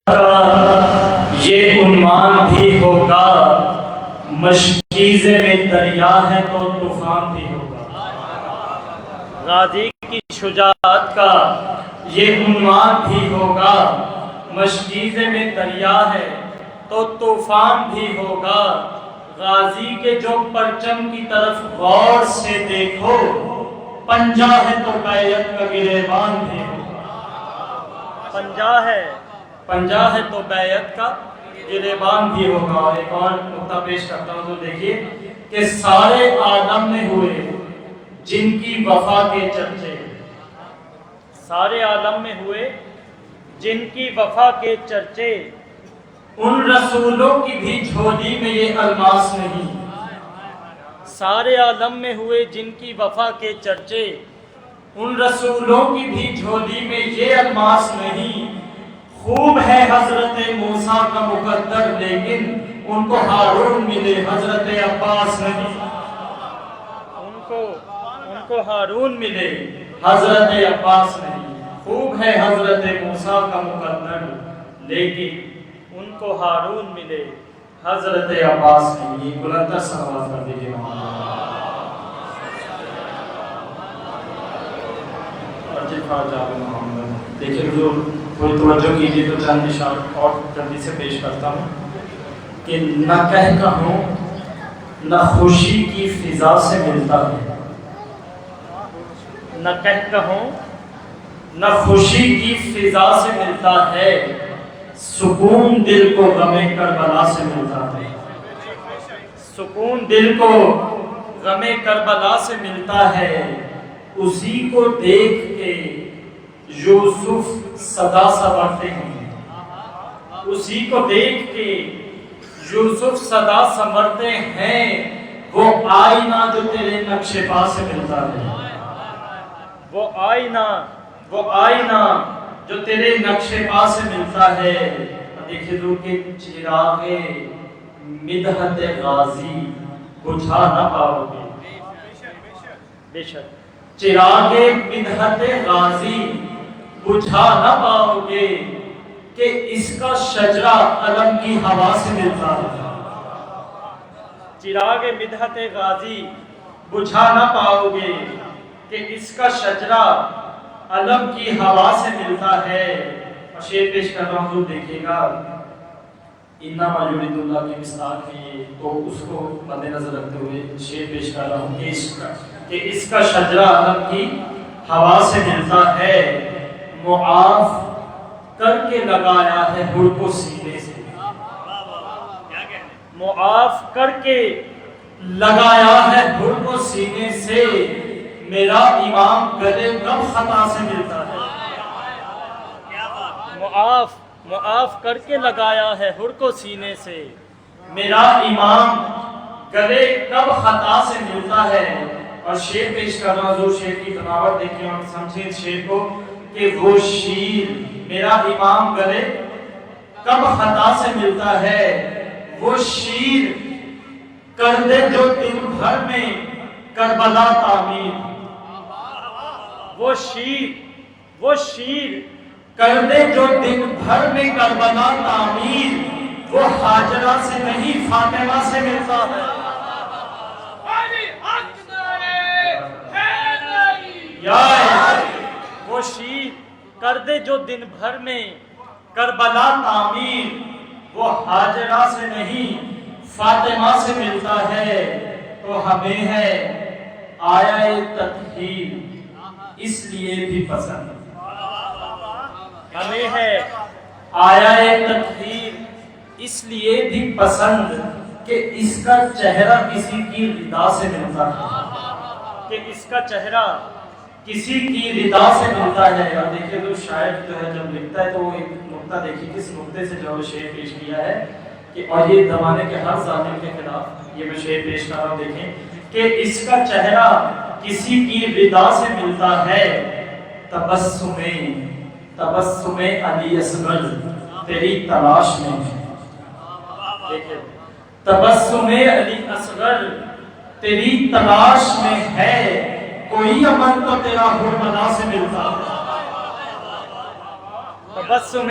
یہ عنوان بھی ہوگا، مشکیزے میں دریا ہے تو طوفان بھی ہوگا۔ غازی کی شجاعت کا یہ عنوان بھی ہوگا، مشکیزے میں دریا ہے تو طوفان بھی ہوگا۔ غازی کے جو پرچم کی طرف غور سے دیکھو، پنجہ ہے تو بیعت کا گریبان بھی ہوگا۔ پنجہ ہے تو بیعت کا گریبان بھی ہوگا۔ اور ایک اور نقطہ پیش کرتا ہوں تو دیکھیے کہ سارے عالم میں ہوئے جن کی وفا کے چرچے، سارے عالم میں ہوئے جن کی وفا کے چرچے، ان رسولوں کی بھی جھولی میں یہ الماس نہیں۔ سارے عالم میں ہوئے جن کی وفا کے چرچے، ان رسولوں کی بھی جھولی میں یہ الماس نہیں۔ خوب ہے حضرت موسیٰ کا مقدر، لیکن ان کو ہارون ملے، حضرت عباس نہیں۔ ان کو ہارون ملے، حضرت عباس نہیں۔ خوب ہے حضرت موسیٰ کا مقدر، لیکن ان کو ہارون ملے، حضرت عباس نہیں۔ یہ بلندر صلوات کر دیجئے محمد۔ دیکھیں حضور کوئی توجہ کیجیے تو چند اشارات اور جلدی سے پیش کرتا ہوں کہ نہ کہہ کہوں نہ خوشی کی فضا سے ملتا ہے، نہ کہہ کہوں نہ خوشی کی فضا سے ملتا ہے، سکون دل کو غم کربلا سے ملتا ہے۔ سکون دل کو غم کربلا سے ملتا ہے، اسی کو دیکھ کے یوسف صدا سنورتے ہیں۔ اسی کو دیکھ کے یوسف صدا سنورتے ہیں، وہ آئینہ جو تیرے نقش پا سے ملتا ہے۔ وہ آئینہ جو تیرے نقش پا سے ملتا ہے۔ دیکھیں دور کے چراغ مدحت غازی بجھا نہ پاؤ گے، بے شک چراغ مدحت غازی بجھا نہ پاؤ گے، کہ اس کا شجرہ علم کی ہوا سے ملتا ہے۔ چراغ مدحت غازی بجھا نہ پاؤ گے، کہ اس کا شجرہ علم کی ہوا سے ملتا ہے۔ اور شعر پیش کر رہا ہوں، دیکھیے گا انما یرید اللہ کی مصداق ہے یہ، تو اس کو مد نظر رکھتے ہوئے شعر پیش کر رہا ہوں کہ اس کا شجرہ علم کی ہوا سے ملتا ہے، معاف کر کے لگایا ہے ہر کو سینے سے۔ معاف کر کے لگایا ہے ہر کو سینے سے، میرا امام گلے کب خطا سے ملتا ہے۔ معاف کر کے لگایا ہے ہر کو سینے سے، میرا امام گلے کب خطا سے ملتا ہے۔ اور شعر پیش کر رہا ہوں، شعر کی بناوٹ دیکھیں اور سمجھیں اس شعر کو کہ وہ شیر میرا امام گلے کب خطا سے ملتا ہے، وہ شیر کر دے جو دن بھر میں کربلا تعمیر۔ وہ شیر کر دے جو دن بھر میں کربلا تعمیر، وہ ہاجرہ سے نہیں فاطمہ سے ملتا ہے۔ وہ شیر کر دے جو دن بھر میں کربلا تعمیر، وہ ہاجرہ سے نہیں فاطمہ سے ملتا ہے۔ تو ہمیں ہے آیا تطہیر اس لیے بھی پسند، ہمیں ہے آیا تطہیر اس لیے بھی پسند، کہ اس کا چہرہ کسی کی رضا سے ملتا ہے، کہ اس کا چہرہ کسی کی رضا سے ملتا ہے۔ اور دیکھیں تو شاعر جو ہے جب لکھتا ہے تو وہ ایک نقطہ دیکھیں کس نقطے سے جو شعر پیش کیا ہے، کہ اور یہ زمانے کے ہر ظالم کے خلاف یہ میں شعر پیش کر رہا ہوں۔ دیکھیں کہ اس کا چہرہ کسی کی رضا سے ملتا ہے، تبسم علی اصغر تیری تلاش میں ہے۔ دیکھیں تبسم علی اصغر تیری تلاش میں ہے، کوئی امن تو تیرا حرملا سے ملتا ہے۔ تبسم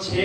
6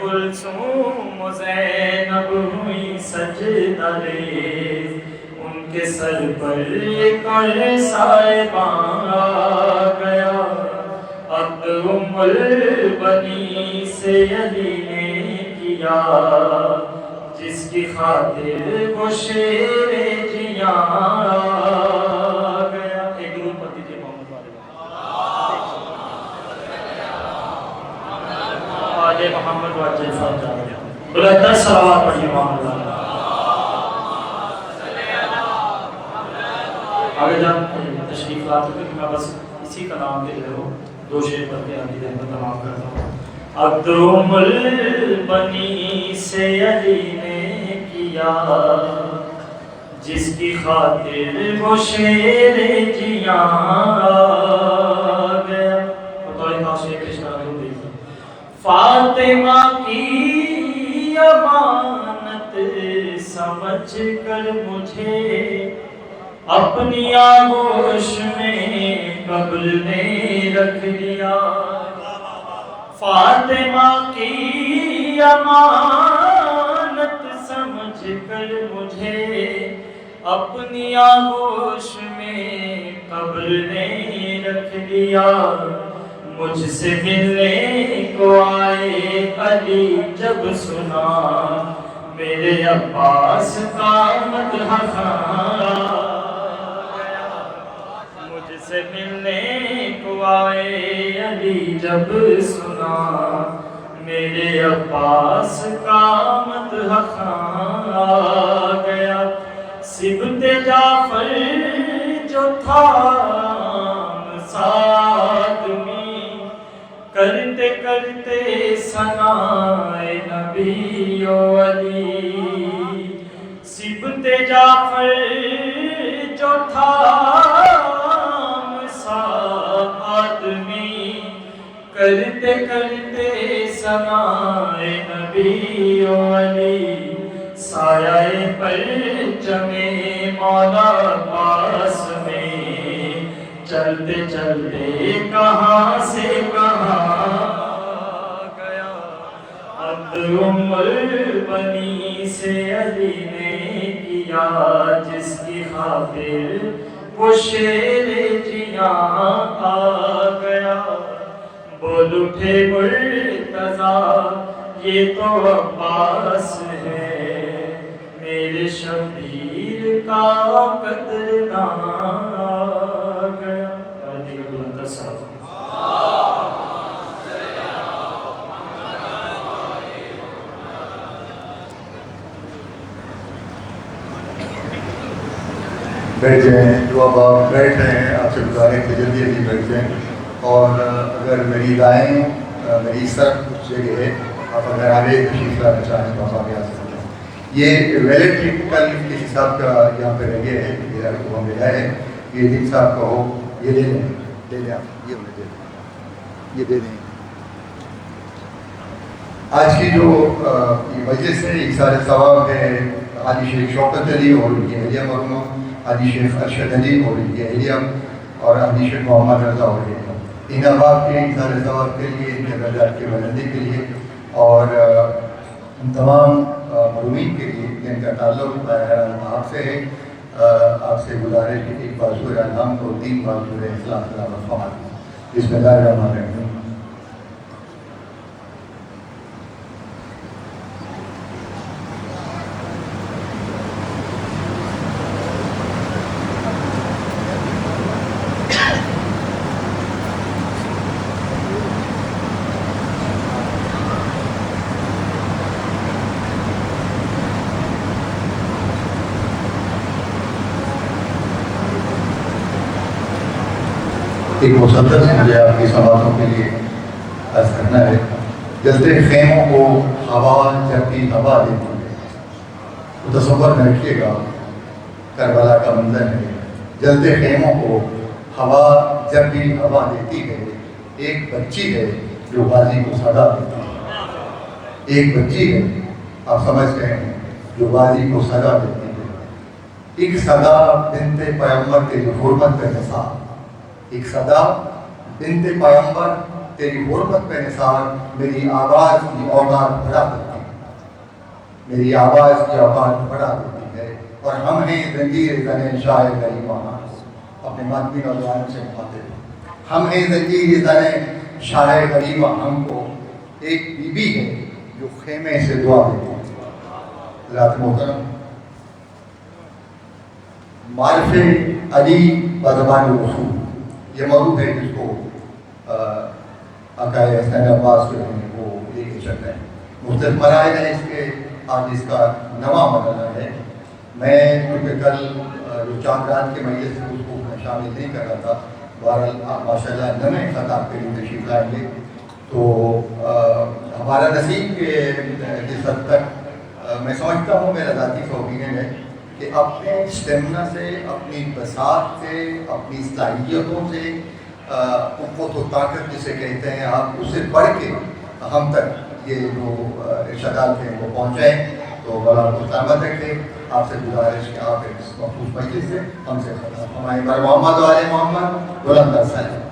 کلثوم و زینب ہوئی سجدہ ریز، ان کے سر پر ایک صاحبان آ گیا، عقد ام البنی سے علی نے کیا، جس کی خاطر وہ شیر جیاں آ گیا۔ ایک درود پڑھ دیجئے محمد والے محمد واجد صاحب جا رہے ہیں، بلندر صلوات پڑھیے محمد والے۔ آگے جان تشریف لاتے ہیں کہ میں بس اسی کا نام دے رہے ہو، دو شعر پڑھ کے آدھی دن میں تمام کرتا ہوں۔ عقد ام البنی سے علی نے کیا، جس کی خاطر وہ شیر جیاں آ گیا۔ بطور خاص شعر پیش کر رہے ہوں، دیکھیں۔ فاطمہ کی امانت سمجھ کر مجھے اپنی آغوش میں قبر نے رکھ لیا، فاطمہ کی امانت سمجھ کر مجھے اپنی آغوش میں قبر نے رکھ لیا، مجھ سے ملنے کو آئے علی جب سنا، میرے عباس کا مدح خواں، سے ملنے کو آئے علی جب سنا، میرے عباس کا مدح خواں آ گیا، سبط جعفر جو تھا آدمی، کرتے کرتے ثنائے نبی و علی، سبط جعفر جو تھا آدمی، کرتے کرتے ثنائے نبی و علی، سایہ پرچم مولا پاس میں، چلتے چلتے کہاں سے کہاں گیا، عقد ام البنی سے علی نے کیا، جس کی خاطر وہ شیر جیاں آ گیا، بول اٹھے مرتضیٰ یہ تو عباس ہے، میرے شبیر کا قدردان آ گیا۔ بیٹھ جائیں، جو اب آپ بیٹھ رہے ہیں آپ سے گزاریں کہ جلدی جلدی بیٹھ جائیں، اور اگر میری دائیں میری سر کچھ جگہ ہے، آپ اگر آگے تشریف لانا چاہیں تو آپ آگے آ سکتے ہیں۔ یہ ویلیڈیکل کے حساب کا یہاں پہ رہ گیا ہے، یہ آپ کو ملا ہے، یہ جن صاحب کا ہو یہ لے لیں، لے لیں آپ، یہ انہیں دے دیں، یہ دے دیں۔ آج کی جو یہ مجلس ہے، اکثار ثواب ہے، حاجی شیخ شوکت علی اور ان کی اہلیہ مرحومہ حاجی شیخ ارشد علی اور ان کی اہلیہ، اور حاجی شیخ محمد رضا اور ان احباب کے اکثار ثواب کے لیے، ان کے درجات کے بلندی کے لیے، اور ان تمام مرحومین کے لیے جن کا تعلق آپ سے ہے، آپ سے گزارش ہے کہ ایک بازور اعلام کو 3 بازور اخلاق تلاوت فرما دیں۔ بسم اللہ الرحمن الرحیم۔ ایک مسدس مجھے آپ کی سماعتوں کے لیے عرض کرنا ہے۔ جلتے خیموں کو ہوا جب بھی ہوا دیتی ہے، تو تصور میں رکھیے گا کربلا کا منظر ہے۔ جلتے خیموں کو ہوا جب بھی ہوا دیتی ہے، ایک بچی ہے جو غازی کو صدا دیتی ہے۔ ایک بچی ہے، آپ سمجھ گئے ہیں، جو غازی کو صدا دیتی ہے۔ ایک صدا بنت پیغمبر کے جو حرمت کا نثار، ایک صدا بنت پیغمبر تیری حرمت میں نثار میری آواز کی اوقات بڑھا دیتی ہے، میری آواز کی اوقات بڑھا دیتی ہے۔ اور ہم ہیں زنجیر زن شاعر غریبہ، اپنے مادی نوجوانوں سے کہتے ہیں ہم ہیں زنجیر زن شاعر غریبہ، ہم کو ایک بی بی ہے جو خیمے سے دعا دیتی ہے۔ حضرات محترم، معرف علی بزبان رسول یہ موضوع ہے جس کو عقائد حسین عباس جو ہیں وہ لے کے چل رہے ہیں، مختلف مراحل ہیں اس کے، آج اس کا نواں مرحلہ ہے۔ میں کیونکہ کل جو چاند رات کے مجلس سے اس کو میں شامل نہیں کر رہا تھا، بہرحال آپ ماشاء اللہ نئے خطاب کے لیے تشریف لائیں گے تو ہمارا نصیب کہ جس حد تک میں سمجھتا ہوں، میرا ذاتی اوپینین ہے کہ اپنے اسٹیمنا سے، اپنی بساط سے، اپنی صلاحیتوں سے، قوت و طاقت جسے کہتے ہیں آپ، اسے پڑھ کے ہم تک یہ جو ارشادات ہیں وہ پہنچائیں۔ تو بڑا مستعمت ہے کہ آپ سے گزارش کہ آپ اس مخصوص مجلس سے ہم سے ہمارے بر محمد و آل محمد بلند سلام۔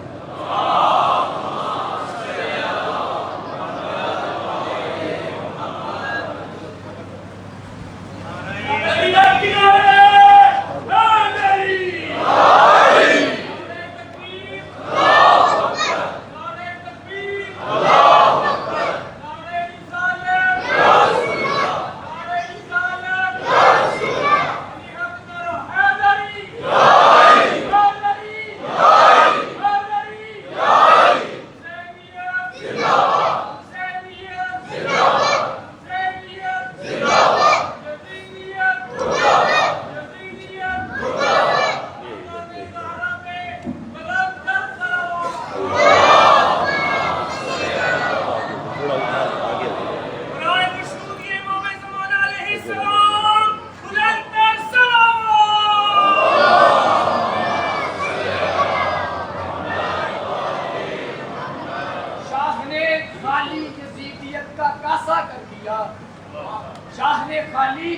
شاہ نے خالی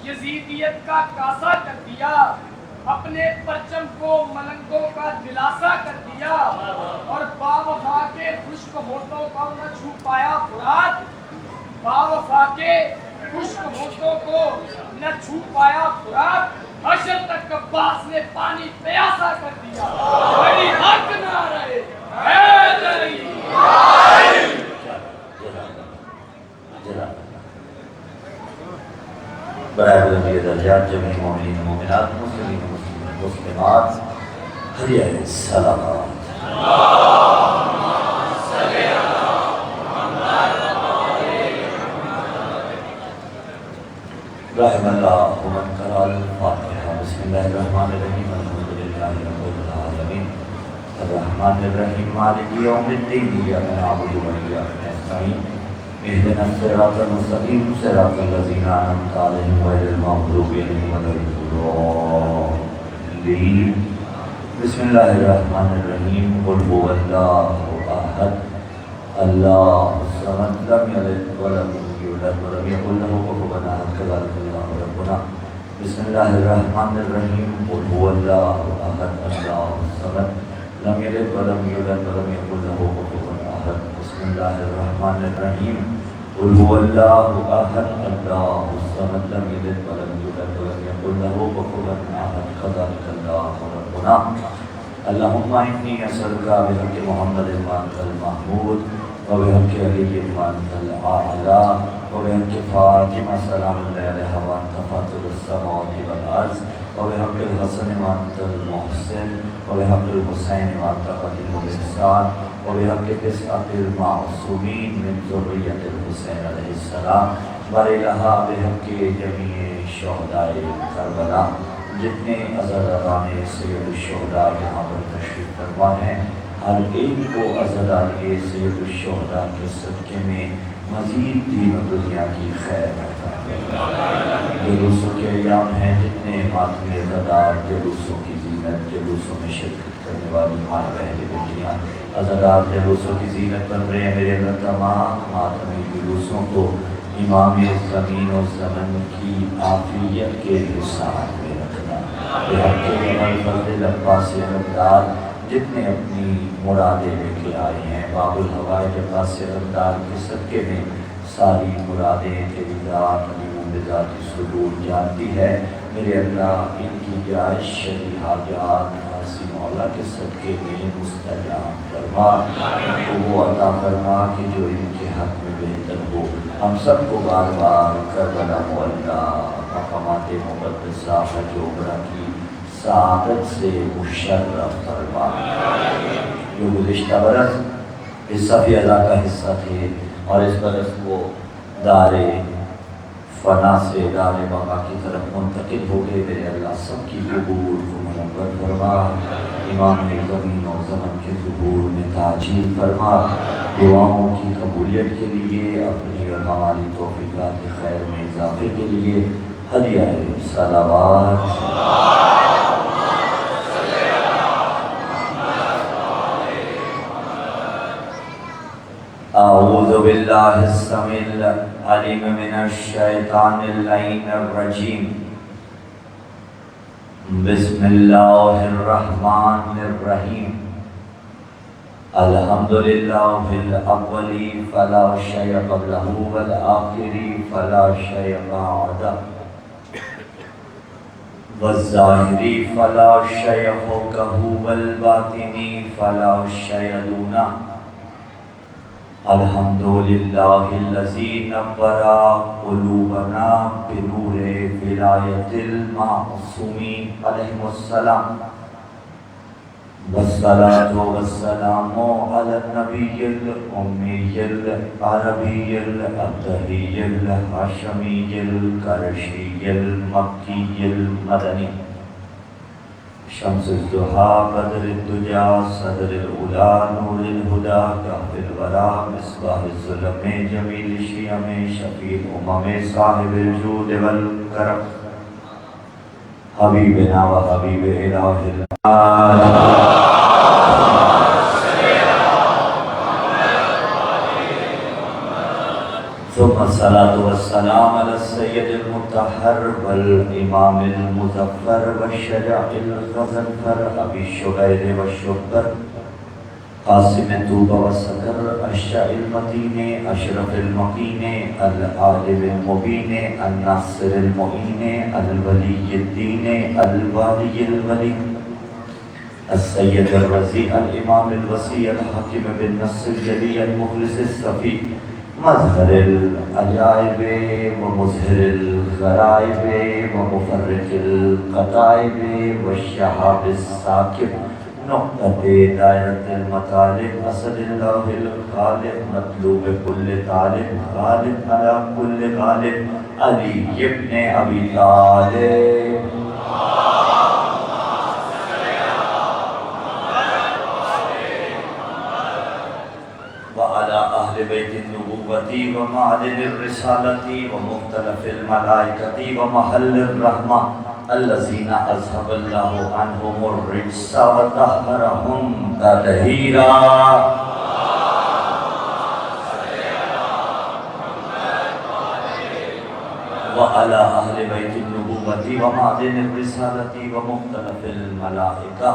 یزیدیت کا کاسا کر دیا، اپنے پرچم کو ملنگوں کا دلاسا کر دیا، اور باوفا کے خشک ہونٹوں کو نہ چھو پایا فرات، باوفا کے خشک ہونٹوں کو نہ چھو پایا فرات، حشر تک عباس نے پانی پیاسا کر دیا، بڑی حق نہ رہے حیدری۔ برائے بلندی درجات جمیع مومنین مومنات مسلمین مسلمات حدیعِ سلامات۔ رحم اللہ من قرأ الفاتحہ۔ بسم اللہ الرحمن الرحیم، الحمد للہ رب العالمین، الرحمن الرحیم، مالک یوم الدین، ایاک نعبد و ایاک نستعین، اهدنا الصراط المستقیم، صراط الذین انعمت علیہم غیر المغضوب علیہم ولا الضالین۔ بسم اللہ الرحمن الرحیم، قل هو اللہ احد اللہ الصمد، لم یلد ولم یولد ولم یکن له کفوا احد، کذلک اللہ ربنا۔ بسم اللہ الرحمن الرحیم، قل هو اللہ احد اللہ الصمد، لم یلد ولم یولد ولم یکن له کفوا احد۔ بسم اللہ الرحمن الرحیم، قل هو اللہ احد اللہ الصمد، لم یلد ولم یولد ولم یکن له کفوا احد، کذلک اللہ ربنا۔ اللہم انی اسألک بحق محمد المانت المحمود وبحق علی المانت الاعلی وبحق فاطمہ سلام اللہ علیہ وانت فاطر السماوات والارض وبحق الحسن وانت المحسن وبحق الحسین وانت قاتل الاحسان وبحق تسعة المعصومین من ذریۃ الحسین علیہ السلام والہ بحق جمیع شہداء کربلا۔ جتنے عزاداران سید الشہداء یہاں پر تشریف فرما ہیں، ہر ایک کو عزاداران سید الشہداء کے صدقے میں مزید دین و دنیا کی خیر عطا فرمائے۔ جلوسوں کے ایام ہیں، جتنے ماتمی عزادار جلوسوں کی زینت، جلوسوں میں شرکت کرنے والی ماں بہن بیٹیاں عزادار جلوسوں کی زینت بن رہے ہیں، میرے اللہ تمام ماتمی جلوسوں کو امام زمین و زمن کی عافیت کے ساتھ میں رکھنا۔ بحق عمر فضل عباس مقدار جتنے اپنی مرادیں لے کے آئے ہیں باب الحوائج قاصر اندار کے صدقے میں ساری مرادیں تیری ذات علیموں بذاتی صدور جانتی ہے. میرے اللہ ان کی جائز شرعی حاجات ناصر مولا کے صدقے میں مستجاب فرما. ان کو وہ عطا فرما کہ جو ان کے حق میں بہتر ہو. ہم سب کو بار بار کربلا معلیٰ مقامات مقدسہ حج و عمرہ کی سعادت سے مشرف فرما. جو گزشتہ برس اس صفی اعلیٰ کا حصہ تھے اور اس برس وہ دار فنا سے دار بقا کی طرف منتقل ہو گئے. میرے اللہ سب کی قبول کو منور فرما. امام زمین و زمن کے ظہور میں تاجیل فرما. دعاؤں کی قبولیت کے لیے اپنی اور ہماری توفیقات خیر میں اضافے کے لیے ہدیہ صلوات. اعوذ باللہ السمیع العلیم من الشیطان اللعین الرجیم. بسم اللہ الرحمن الرحیم. الحمدللہ الاول فلا شیء قبلہ والآخر فلا شیء بعدہ والظاہر فلا شیء فوقہ والباطن فلا شیء دونہ. الحمدللہ الذی نور قلوبنا بنور ولایت المعصومین علیہ السلام. والصلاة والسلام علی النبی الامی العربی الابتہی الہاشمی القرشی المکی المدنی. شمس الضحیٰ بدر الدجا صدر العلا نور الہدا کاف الورا مصباح الظلم جمیل الشیم شفیع الامم صاحب الجود والکرم. حبیبنا و حبیب الہ العالمین. ثم الصلاة والسلام على السيد المطهر والإمام المظفر والشجاع الغزنفر أبي الشبير والشبر قاسم الطوبة والسكر الشاء المتين أشرف المقين العالم المبين الناصر المعين الولي الدين الوالي الولي السيد الرزي الإمام الوسيع الحكيم بالنص الجلي المخلص الصفي مظہر العجائب ومظہر الغرائب ومفرق القطائب والشہاب الساکب نقطہ دائرۃ المطالب اسد اللہ الخالق مطلوب کل طالب غالب علی کل غالب علی ابن ابی طالب. وعلى أهل بيت النبوة ومعدن الرسالة ومختلف الملائكة ومحل الرحمة الذين أذهب الله عنهم الرجس وطهرهم تطهيرا. وعلى أهل بيت النبوة ومعدن الرسالة ومختلف الملائكة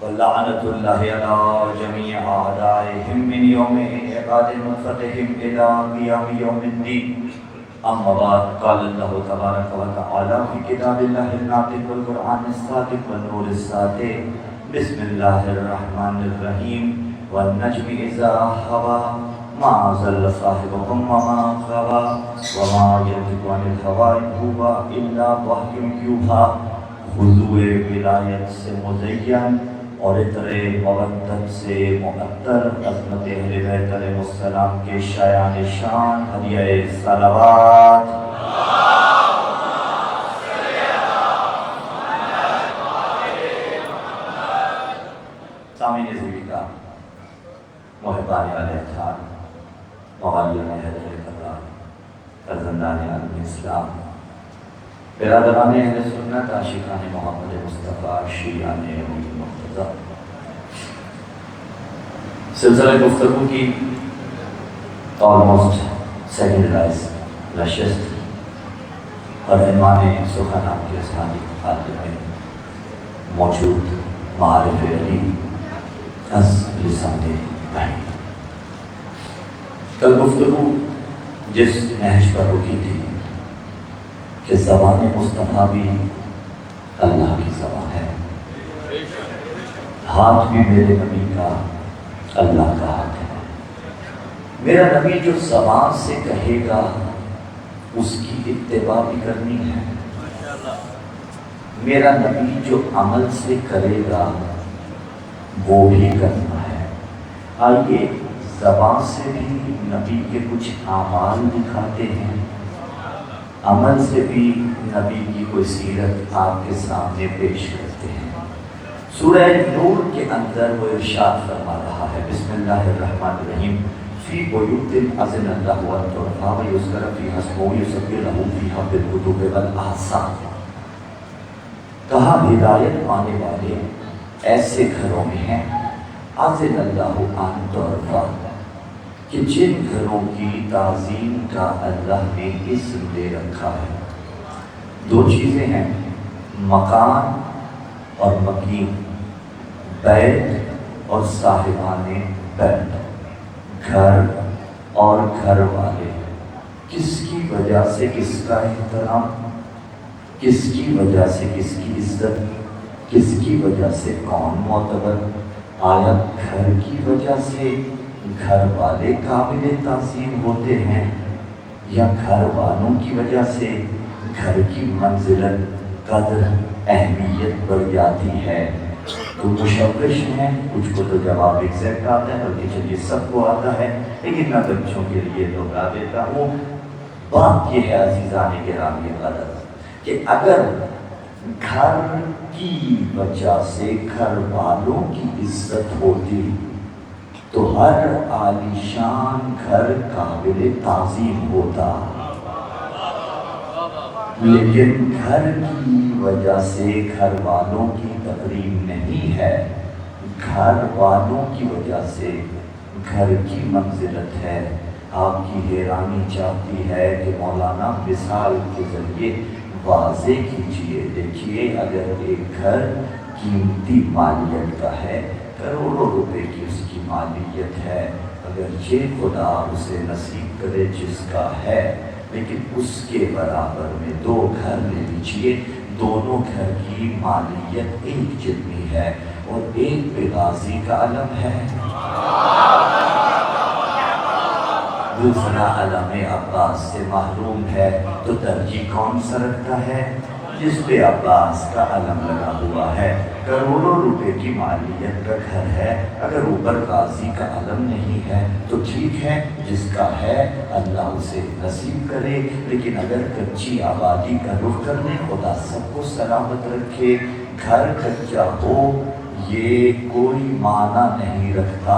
ولعنة الله على جميع أعدائهم من يوم إعقاد نطفتهم إلى قيام يوم الدين. أما بعد قال الله تبارك وتعالى في كتاب الله الناطق والقرآن الصادق والنور الساطع. بسم الله الرحمن الرحيم. والنجم إذا هوى ما ضل صاحبكم وما غوى وما ينطق عن الهوى إن هو إلا وحي يوحى. خضوع ولایت سے مزین اور عطر مودت سے معطر عظمت اہل بیت علیہ السلام کے شایان شان ہدیہ صلوات. سامعین زیبا محبان علیہ خان مغالیون حضر قرار فرزندان عالم اسلام برادران اہل سنت عاشقان محمد مصطفیٰ شیعان امین مرتضی. سلسلہ گفتگو کی آلموسٹ سیکنڈرائز نشست اور عنوان سخن آپ کے ذہانی خاطر میں موجود معارف علی از لسان وحی۔ کل گفتگو جس نہج پر رکی تھی کہ زبان مصطفیٰ بھی اللہ کی زبان ہے، ہاتھ بھی میرے نبی کا اللہ کا ہاتھ ہے۔ میرا نبی جو زبان سے کہے گا اس کی اتباع بھی کرنی ہے، میرا نبی جو عمل سے کرے گا وہ بھی کرنا ہے۔ آئیے زبان سے بھی نبی کے کچھ اعمال دکھاتے ہیں، عمل سے بھی نبی کی کوئی سیرت آپ کے سامنے پیش کرتے ہیں۔ سورہ نور کے اندر وہ ارشاد فرما رہا ہے، بسم اللہ الرحمن الرحیم، فی بیوت اذن اللہ ان ترفع ویذکر فیہا اسمہ یسبح لہ فیہا بالغدو والآصال۔ کہا ہدایت پانے والے ایسے گھروں میں ہیں اذن اللہ ان ترفع، کہ جن گھروں کی تعظیم کا اللہ نے اسم دے رکھا ہے۔ دو چیزیں ہیں، مکان اور مکین، بیت اور صاحبان بیت، گھر اور گھر والے۔ کس کی وجہ سے کس کا احترام، کس کی وجہ سے کس کی عزت، کس کی وجہ سے کون معتبر؟ آیا گھر کی وجہ سے گھر والے قابل تعظیم ہوتے ہیں یا گھر والوں کی وجہ سے گھر کی منزلت، قدر، اہمیت بڑھ جاتی ہے؟ تو مشوش ہیں، کچھ کو تو جواب ایگزیکٹ آتا ہے، بلکہ چلیے سب کو آتا ہے، لیکن میں بچوں کے لیے دوہرا دیتا ہوں۔ بات یہ ہے عزیزان گرامی قدر کہ اگر گھر کی وجہ سے گھر والوں کی عزت ہوتی تو ہر عالیشان گھر قابل تعظیم ہوتا، لیکن گھر کی وجہ سے گھر والوں کی تقریب نہیں ہے، گھر والوں کی وجہ سے گھر کی منزلت ہے۔ آپ کی حیرانی چاہتی ہے کہ مولانا مثال کے ذریعے واضح کیجئے۔ دیکھیے، اگر ایک گھر قیمتی مالیت کا ہے، کروڑوں روپے کی اس کی مالیت ہے، اگر یہ خدا اسے نصیب کرے جس کا ہے، لیکن اس کے برابر میں دو گھر لے لیجئے، دونوں گھر کی مالیت ایک جتنی ہے اور ایک پہ غازی کا علم ہے، دوسرا علم عباس سے محروم ہے، تو ترجیح کون سا رکھتا ہے؟ جس پہ عباس کا علم لگا ہوا ہے۔ کروڑوں روپے کی مالیت کا گھر ہے، اگر اوپر غازی کا علم نہیں ہے تو ٹھیک ہے، جس کا ہے اللہ اسے نصیب کرے، لیکن اگر کچی آبادی کا رخ کر لیں، خدا سب کو سلامت رکھے۔ گھر کچا ہو یہ کوئی معنی نہیں رکھتا،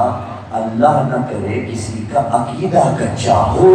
اللہ نہ کرے کسی کا عقیدہ کچا ہو۔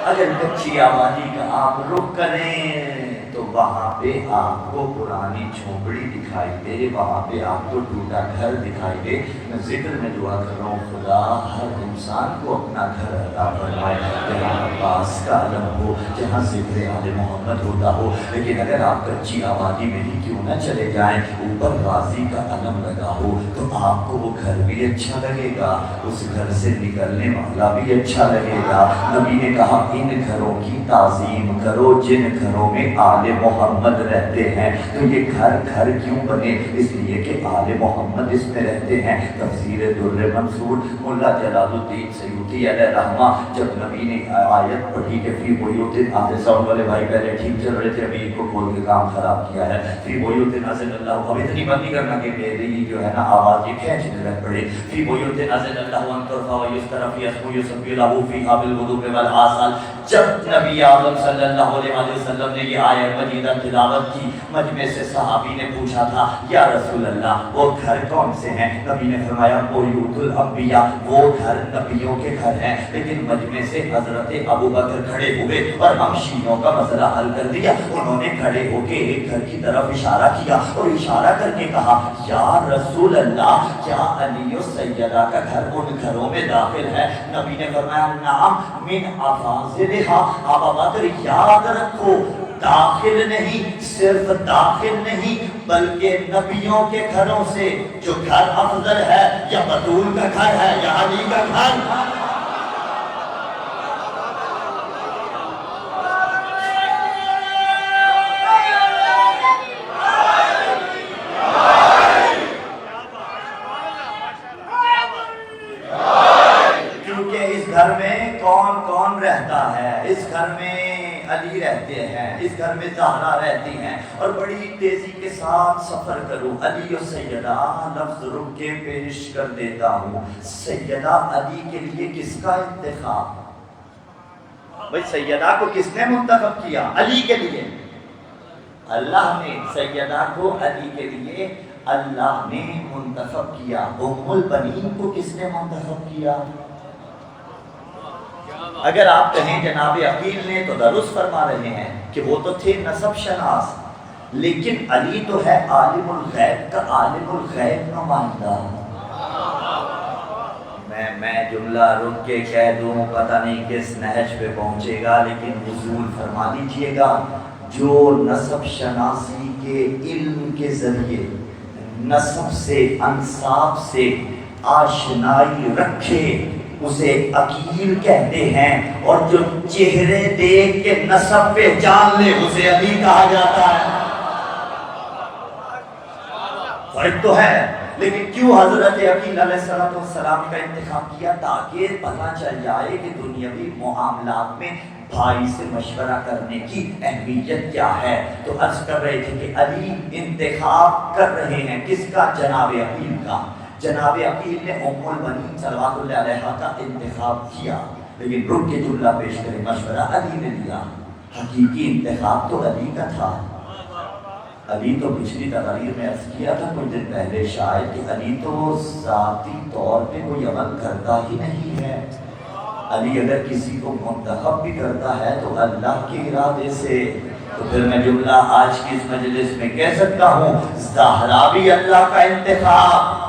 اگر کچی آبادی کا آپ رخ کریں تو وہاں پہ آپ کو پرانی جھونپڑی دکھائی دے، وہاں پہ آپ کو ٹوٹا گھر دکھائی دے۔ میں ذکر میں دعا کر رہا ہوں، خدا ہر انسان کو اپنا گھر عطا فرمائے جہاں عباس کا علم ہو، جہاں ذکر آل محمد ہوتا ہو، لیکن اگر آپ کچی آبادی میں ہی کیوں نہ چلے جائیں، اوپر غازی کا علم لگا ہو تو آپ کو وہ گھر بھی اچھا لگے گا، اس گھر سے نکلنے والا بھی اچھا لگے گا۔ نبی نے کہا ان گھروں کی تعظیم کرو جن گھروں میں آل محمد رہتے ہیں۔ تو یہ گھر گھر کیوں بنے؟ اس لیے کہ آل محمد اس میں رہتے ہیں۔ تفسیر در منصور مولا جلال الدین سیوطی علیہ رحمہ جب نبی نے آیت پڑھی کہ فی بیوت آتے ساؤنڈ والے بھائی پہلے ٹھیک چل رہے تھے، ابھی کو کھول کے کام خراب کیا ہے۔ فی بیوت اذن اللہ، اب اتنی بندی کرنا کہ میری جو ہے نا آواز یہ کھینچنے لگ پڑے۔ فی بیوت اذن اللہ ان ترفع ویذکر فیہا اسمہ یسبح لہ فیہا بالغدو والآصال۔ جب نبی اعظم صلی اللہ علیہ وسلم نے یہ آیت مجیدہ تلاوت کی، مجمع سے صحابی نے پوچھا تھا یا رسول اللہ وہ گھر کون سے ہیں؟ نبی نے فرمایا بیوت الانبیاء، وہ گھر نبیوں کے گھر ہیں۔ لیکن مجمع سے حضرت ابو بکر کھڑے ہوئے اور ہم شیعوں کا مسئلہ حل کر دیا۔ انہوں نے کھڑے ہو کے ایک گھر کی طرف اشارہ کیا اور اشارہ کر کے کہا یا رسول اللہ کیا علی و سیدہ کا گھر ان گھروں میں داخل ہے؟ نبی نے فرمایا نعم من افاضلھا۔ ابو بکر یاد رکھو، داخل نہیں، صرف داخل نہیں، بلکہ نبیوں کے گھروں سے جو گھر افضل ہے یا بطول کا گھر ہے یا علی کا گھر. گھر میں کون کون رہتا ہے؟ اس گھر میں علی رہتے ہیں، اس گھر میں زہرا رہتی ہیں. اور بڑی تیزی کے ساتھ سفر کروں. علی و سیدہ لفظ رک کے پیش کر دیتا ہوں. سیدہ علی کے لیے کس کا انتخاب؟ بھائی سیدہ کو کس نے منتخب کیا؟ علی کے لیے. اللہ نے سیدہ کو علی کے لیے اللہ نے منتخب کیا. ام البنین کو کس نے منتخب کیا؟ اگر آپ کہیں جناب عقیل نے تو درست فرما رہے ہیں کہ وہ تو تھے نسب شناس، لیکن علی تو ہے عالم الغیب کا عالم الغیب نمائندہ. میں جملہ رک کے کہہ دوں، پتہ نہیں کس نہج پہ پہنچے گا، لیکن حضور فرما دیجئے گا جو نسب شناسی کے علم کے ذریعے نسب سے انساب سے آشنائی رکھے اسے عقیل کہتے ہیں، اور جو چہرے دیکھ کے نسب پہچان لے اسے علی کہا جاتا ہے. فرق تو ہے، لیکن کیوں حضرت عقیل علیہ السلام کا انتخاب کیا؟ تاکہ پتہ چل جائے کہ دنیاوی معاملات میں بھائی سے مشورہ کرنے کی اہمیت کیا ہے. تو عرض کر رہے تھے کہ علی انتخاب کر رہے ہیں کس کا؟ جناب عقیل کا. جناب عقیل نے ام البنین صلوات اللہ علیہا کا انتخاب کیا، لیکن رک کے جملہ پیش کریں مشورہ علی نے لیا. حقیقی انتخاب تو علی کا تھا. علی تو پچھلی تقریر میں عرض کیا تھا کچھ دن پہلے شاید کہ علی تو ذاتی طور پہ کوئی عمل کرتا ہی نہیں ہے. علی اگر کسی کو منتخب بھی کرتا ہے تو اللہ کے ارادے سے. تو پھر میں جملہ آج کی اس مجلس میں کہہ سکتا ہوں زہرا بھی اللہ کا انتخاب،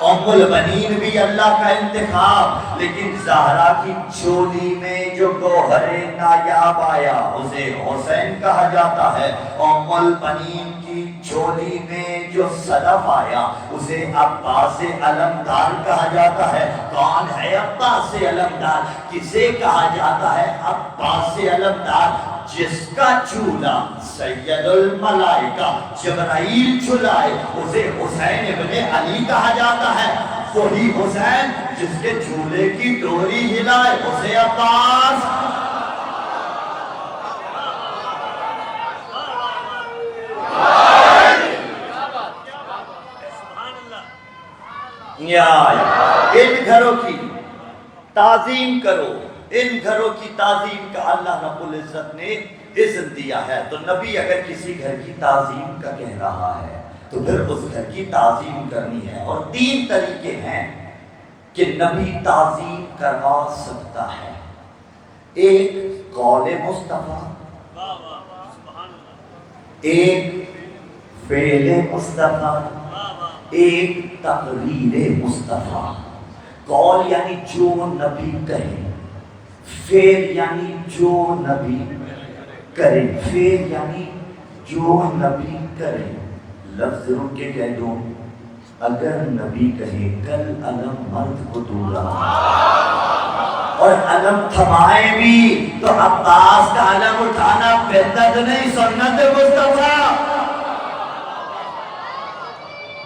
ام البنین بھی اللہ کا انتخاب، لیکن زہرا کی چولی میں جو گوہر نایاب آیا اسے حسین کہا جاتا ہے. ام البنین کی چولی میں جو صدف آیا اسے عباس علمدار کہا جاتا ہے. کون ہے عباس علمدار؟ کسے کہا جاتا ہے عباس علمدار؟ جس کا چولہا سید الملائکہ جبرائیل چلائے اسے حسین ابن علی کہا جاتا ہے. وہی حسین جس کے چولہے کی ڈوری ہلائے اسے عباس. ان گھروں کی تعظیم کرو، ان گھروں کی تعظیم کا اللہ رب العزت نے اذن دیا ہے. تو نبی اگر کسی گھر کی تعظیم کا کہہ رہا ہے تو پھر اس گھر کی تعظیم کرنی ہے. اور 3 طریقے ہیں کہ نبی تعظیم کروا سکتا ہے. ایک قول مصطفیٰ، ایک فعل مصطفیٰ، ایک تقریر مصطفیٰ. قول یعنی جو نبی کہے، فعل یعنی جو نبی کرے، فعل یعنی جو نبی کرے. لفظ رک کے کہہ دوں، اگر نبی کہے کل علم مرد کو دورا اور علم تھمائے بھی تو عباس کا علم اٹھانا بہتر نہیں، سنت مصطفیٰ.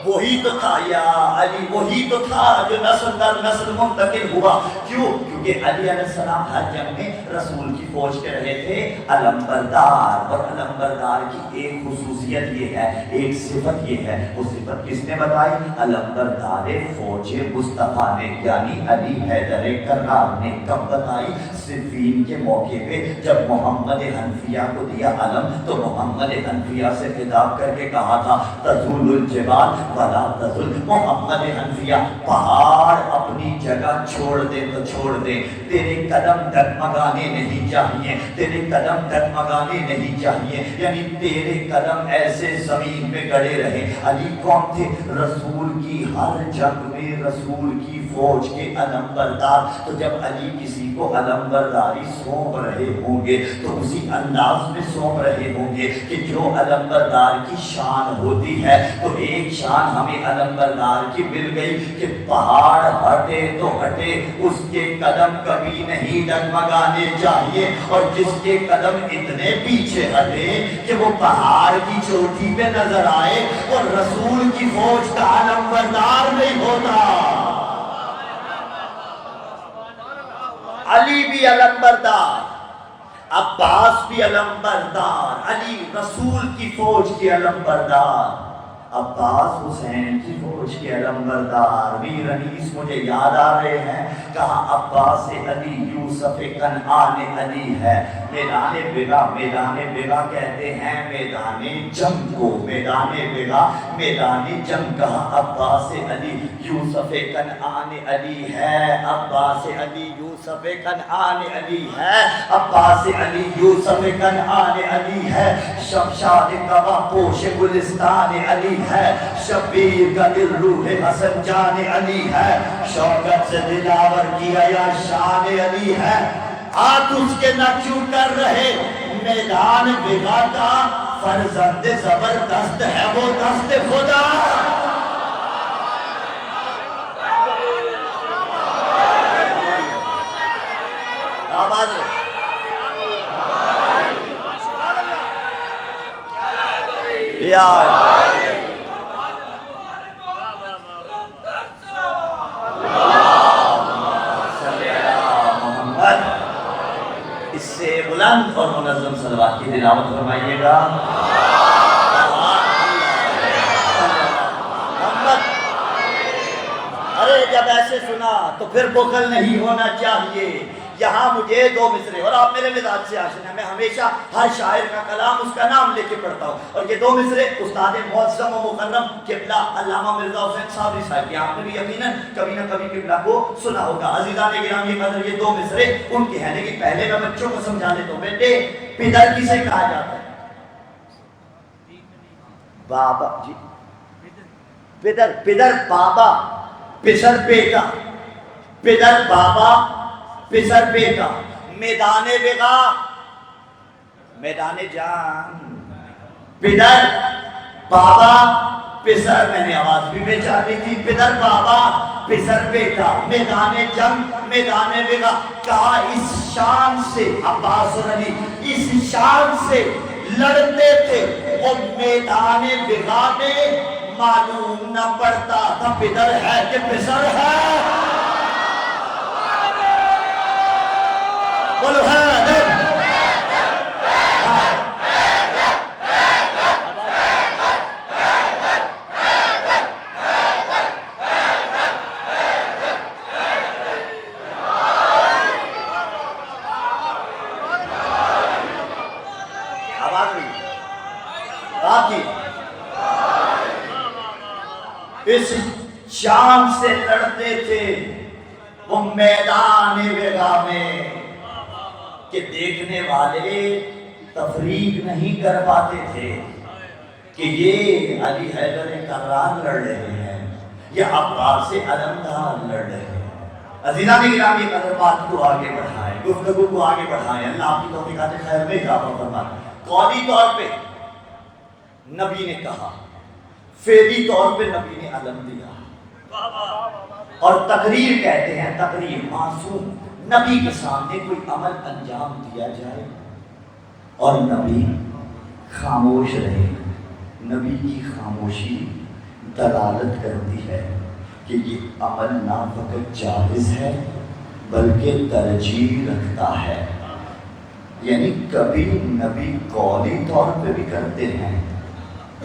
وہی تو تھا یا علی، وہی تو تھا جو نسل در نسل منتقل ہوا. کیوں؟ کیونکہ علی علیہ السلام ہر جنگ میں رسول کی فوج کے رہے تھے علم بردار. اور علم بردار کی ایک خصوصیت یہ ہے، ایک صفت یہ ہے. وہ صفت کس نے بتائی؟ علم بردار فوج مصطفیٰ نے، یعنی علی حیدر کرار نے. کب بتائی؟ صفین کے موقع پہ جب محمد حنفیہ کو دیا علم تو محمد حنفیہ سے خطاب کر کے کہا تھا تزول الجبال ولا تزل. محمد حنفیہ پہاڑ اپنی جگہ چھوڑ دے تو چھوڑ دے، تیرے قدم ڈگمگانے نہیں چاہیے، تیرے قدم ڈگمگانے نہیں چاہیے، یعنی تیرے قدم ایسے زمین پہ گڑے رہے. علی کون تھے؟ رسول کی ہر جنگ میں رسول کی فوج کے علم بردار. تو جب علی کسی کو علم برداری سونپ رہے ہوں گے تو اسی انداز میں سونپ رہے ہوں گے کہ جو علم بردار کی شان ہوتی ہے. تو ایک شان ہمیں علم بردار کی مل گئی کہ پہاڑ ہٹے تو ہٹے، اس کے قدم کبھی نہیں ڈگمگانے چاہیے، اور جس کے قدم اتنے پیچھے ہٹے کہ وہ پہاڑ کی چوٹی پہ نظر آئے اور رسول کی فوج کا علم بردار نہیں ہوتا. علی بھی علم بردار، عباس بھی علم بردار، علی رسول کی فوج کی علم بردار، عباس حسین کی فوج کے علم بردار. میر انیس مجھے یاد آ رہے ہیں، کہا عباس علی یوسف کنعان علی ہے. میدان بغا، میدان بغا کہتے ہیں میدان جنگ کو، میدان بغا میدان جنگ. کہا عباس علی یوسف کنعان علی ہے، عباس علی یوسف کنعان علی ہے، عباس علی یوسف کنعان علی ہے. شمشاد قبا پوش گلستان علی ہے، شبیر کا دل روح حسن جان علی ہے، شوکت سے دلاور کیا یا شان علی ہے. ہاتھ اس کے نہ کیوں کر رہے، میدان بغا کا فرزند زبردست ہے وہ دست خدا. آواز اس سے بلند اور منظم صلوات کی تلاوت فرمائیے گا. ارے جب ایسے سنا تو پھر بخل نہیں ہونا چاہیے. یہاں مجھے دو مصرے، اور آپ میرے مزاج سے آشنا، میں ہمیشہ ہر شاعر کا کلام اس کا نام لے کے پڑھتا ہوں، اور یہ دو مصرے استاد معظم و مکرم قبلہ علامہ مرزا حسین صابری صاحب کی، آپ نے بھی یقیناً کبھی نہ کبھی قبلہ کو سنا ہوگا. عزیزان گرامی قدر، یہ دو مصرے ان کے ہیں، لیکن پہلے میں بچوں کو سمجھا دیتا ہوں. بیٹے پدر کسے کہا جاتا ہے؟ بابا. جی پدر، پدر بابا، پسر بیٹا، پدر بابا پسر بیٹا. میدان بغا میدان جان، پدر بابا پسر، میں نے آواز بھی بیچا دی تھی، پدر بابا پسر بیٹا. میدان جنگ، میدان بغا. کہا اس شان سے عباس اور علی اس شان سے لڑتے تھے، وہ میدان بغا میں معلوم نہ پڑتا تھا پدر ہے کہ پسر ہے. بولو ہے. آواز نہیں آپ کی. اس شان سے لڑتے تھے وہ میدان بغا میں کہ دیکھنے والے تفریق نہیں کر پاتے تھے کہ یہ علی حیدر کرار لڑ رہے ہیں یا عباس علمدار لڑ رہے ہیں. عزیزان گرامی قدر، بات کو آگے بڑھائیں، گفتگو کو آگے بڑھائیں. اللہ آپ کی توفیقات خیر میں اضافہ فرمائے. قولی طور پہ نبی نے کہا، فعلی طور پہ نبی نے علم دیا، اور تقریر کہتے ہیں، تقریر معصوم. نبی کے سامنے کوئی عمل انجام دیا جائے اور نبی خاموش رہے. نبی کی خاموشی دلالت کرتی ہے کہ یہ عمل نہ فقط جائز ہے بلکہ ترجیح رکھتا ہے. یعنی کبھی نبی قولی طور پہ بھی کرتے ہیں،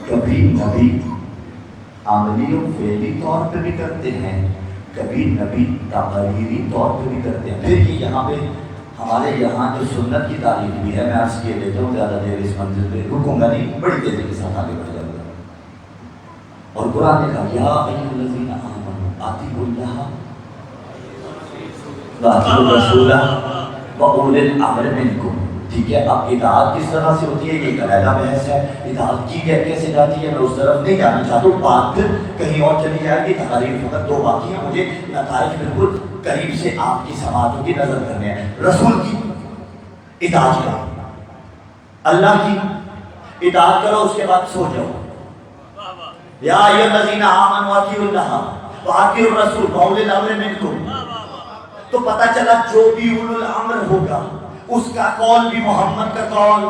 کبھی نبی عملی و فعلی طور پہ بھی کرتے ہیں، کبھی نبی تقریری طور پہ بھی کرتے ہیں. پھر یہ یہاں پہ ہمارے یہاں جو سنت کی تعریف بھی ہے، میں عرض کیے لیتا ہوں، زیادہ دیر اس منزل پہ رکوں گا نہیں، بڑی تیزی کے ساتھ آگے بڑھ جاؤں گا. اور قرآن نے کہا یا ایھا الذین آمنوا اطیعوا اللہ واطیعوا الرسول واولی الامر منکم. ٹھیک ہے، اب اطاعت کس طرح سے ہوتی ہے یہ ایک علیحدہ بحث ہے، اطاعت کی کیسے جاتی ہے میں اس طرف نہیں جانا چاہتا ہوں، بات پھر کہیں اور چلی جائے گی۔ تقاریر فقط دو باقی ہیں، مجھے نتائج بالکل قریب سے آپ کی سماعتوں کی نظر کرنے ہیں۔ رسول کی اطاعت کرو، اللہ کی اطاعت کرو، اس کے بعد سو جاؤ۔ یا ایھا الذین آمنوا اطیعوا اللہ واطیعوا الرسول واولی الامر منکم۔ تو پتہ چلا جو بھی اولو الامر ہوگا اس کا قول بھی محمد کا قول،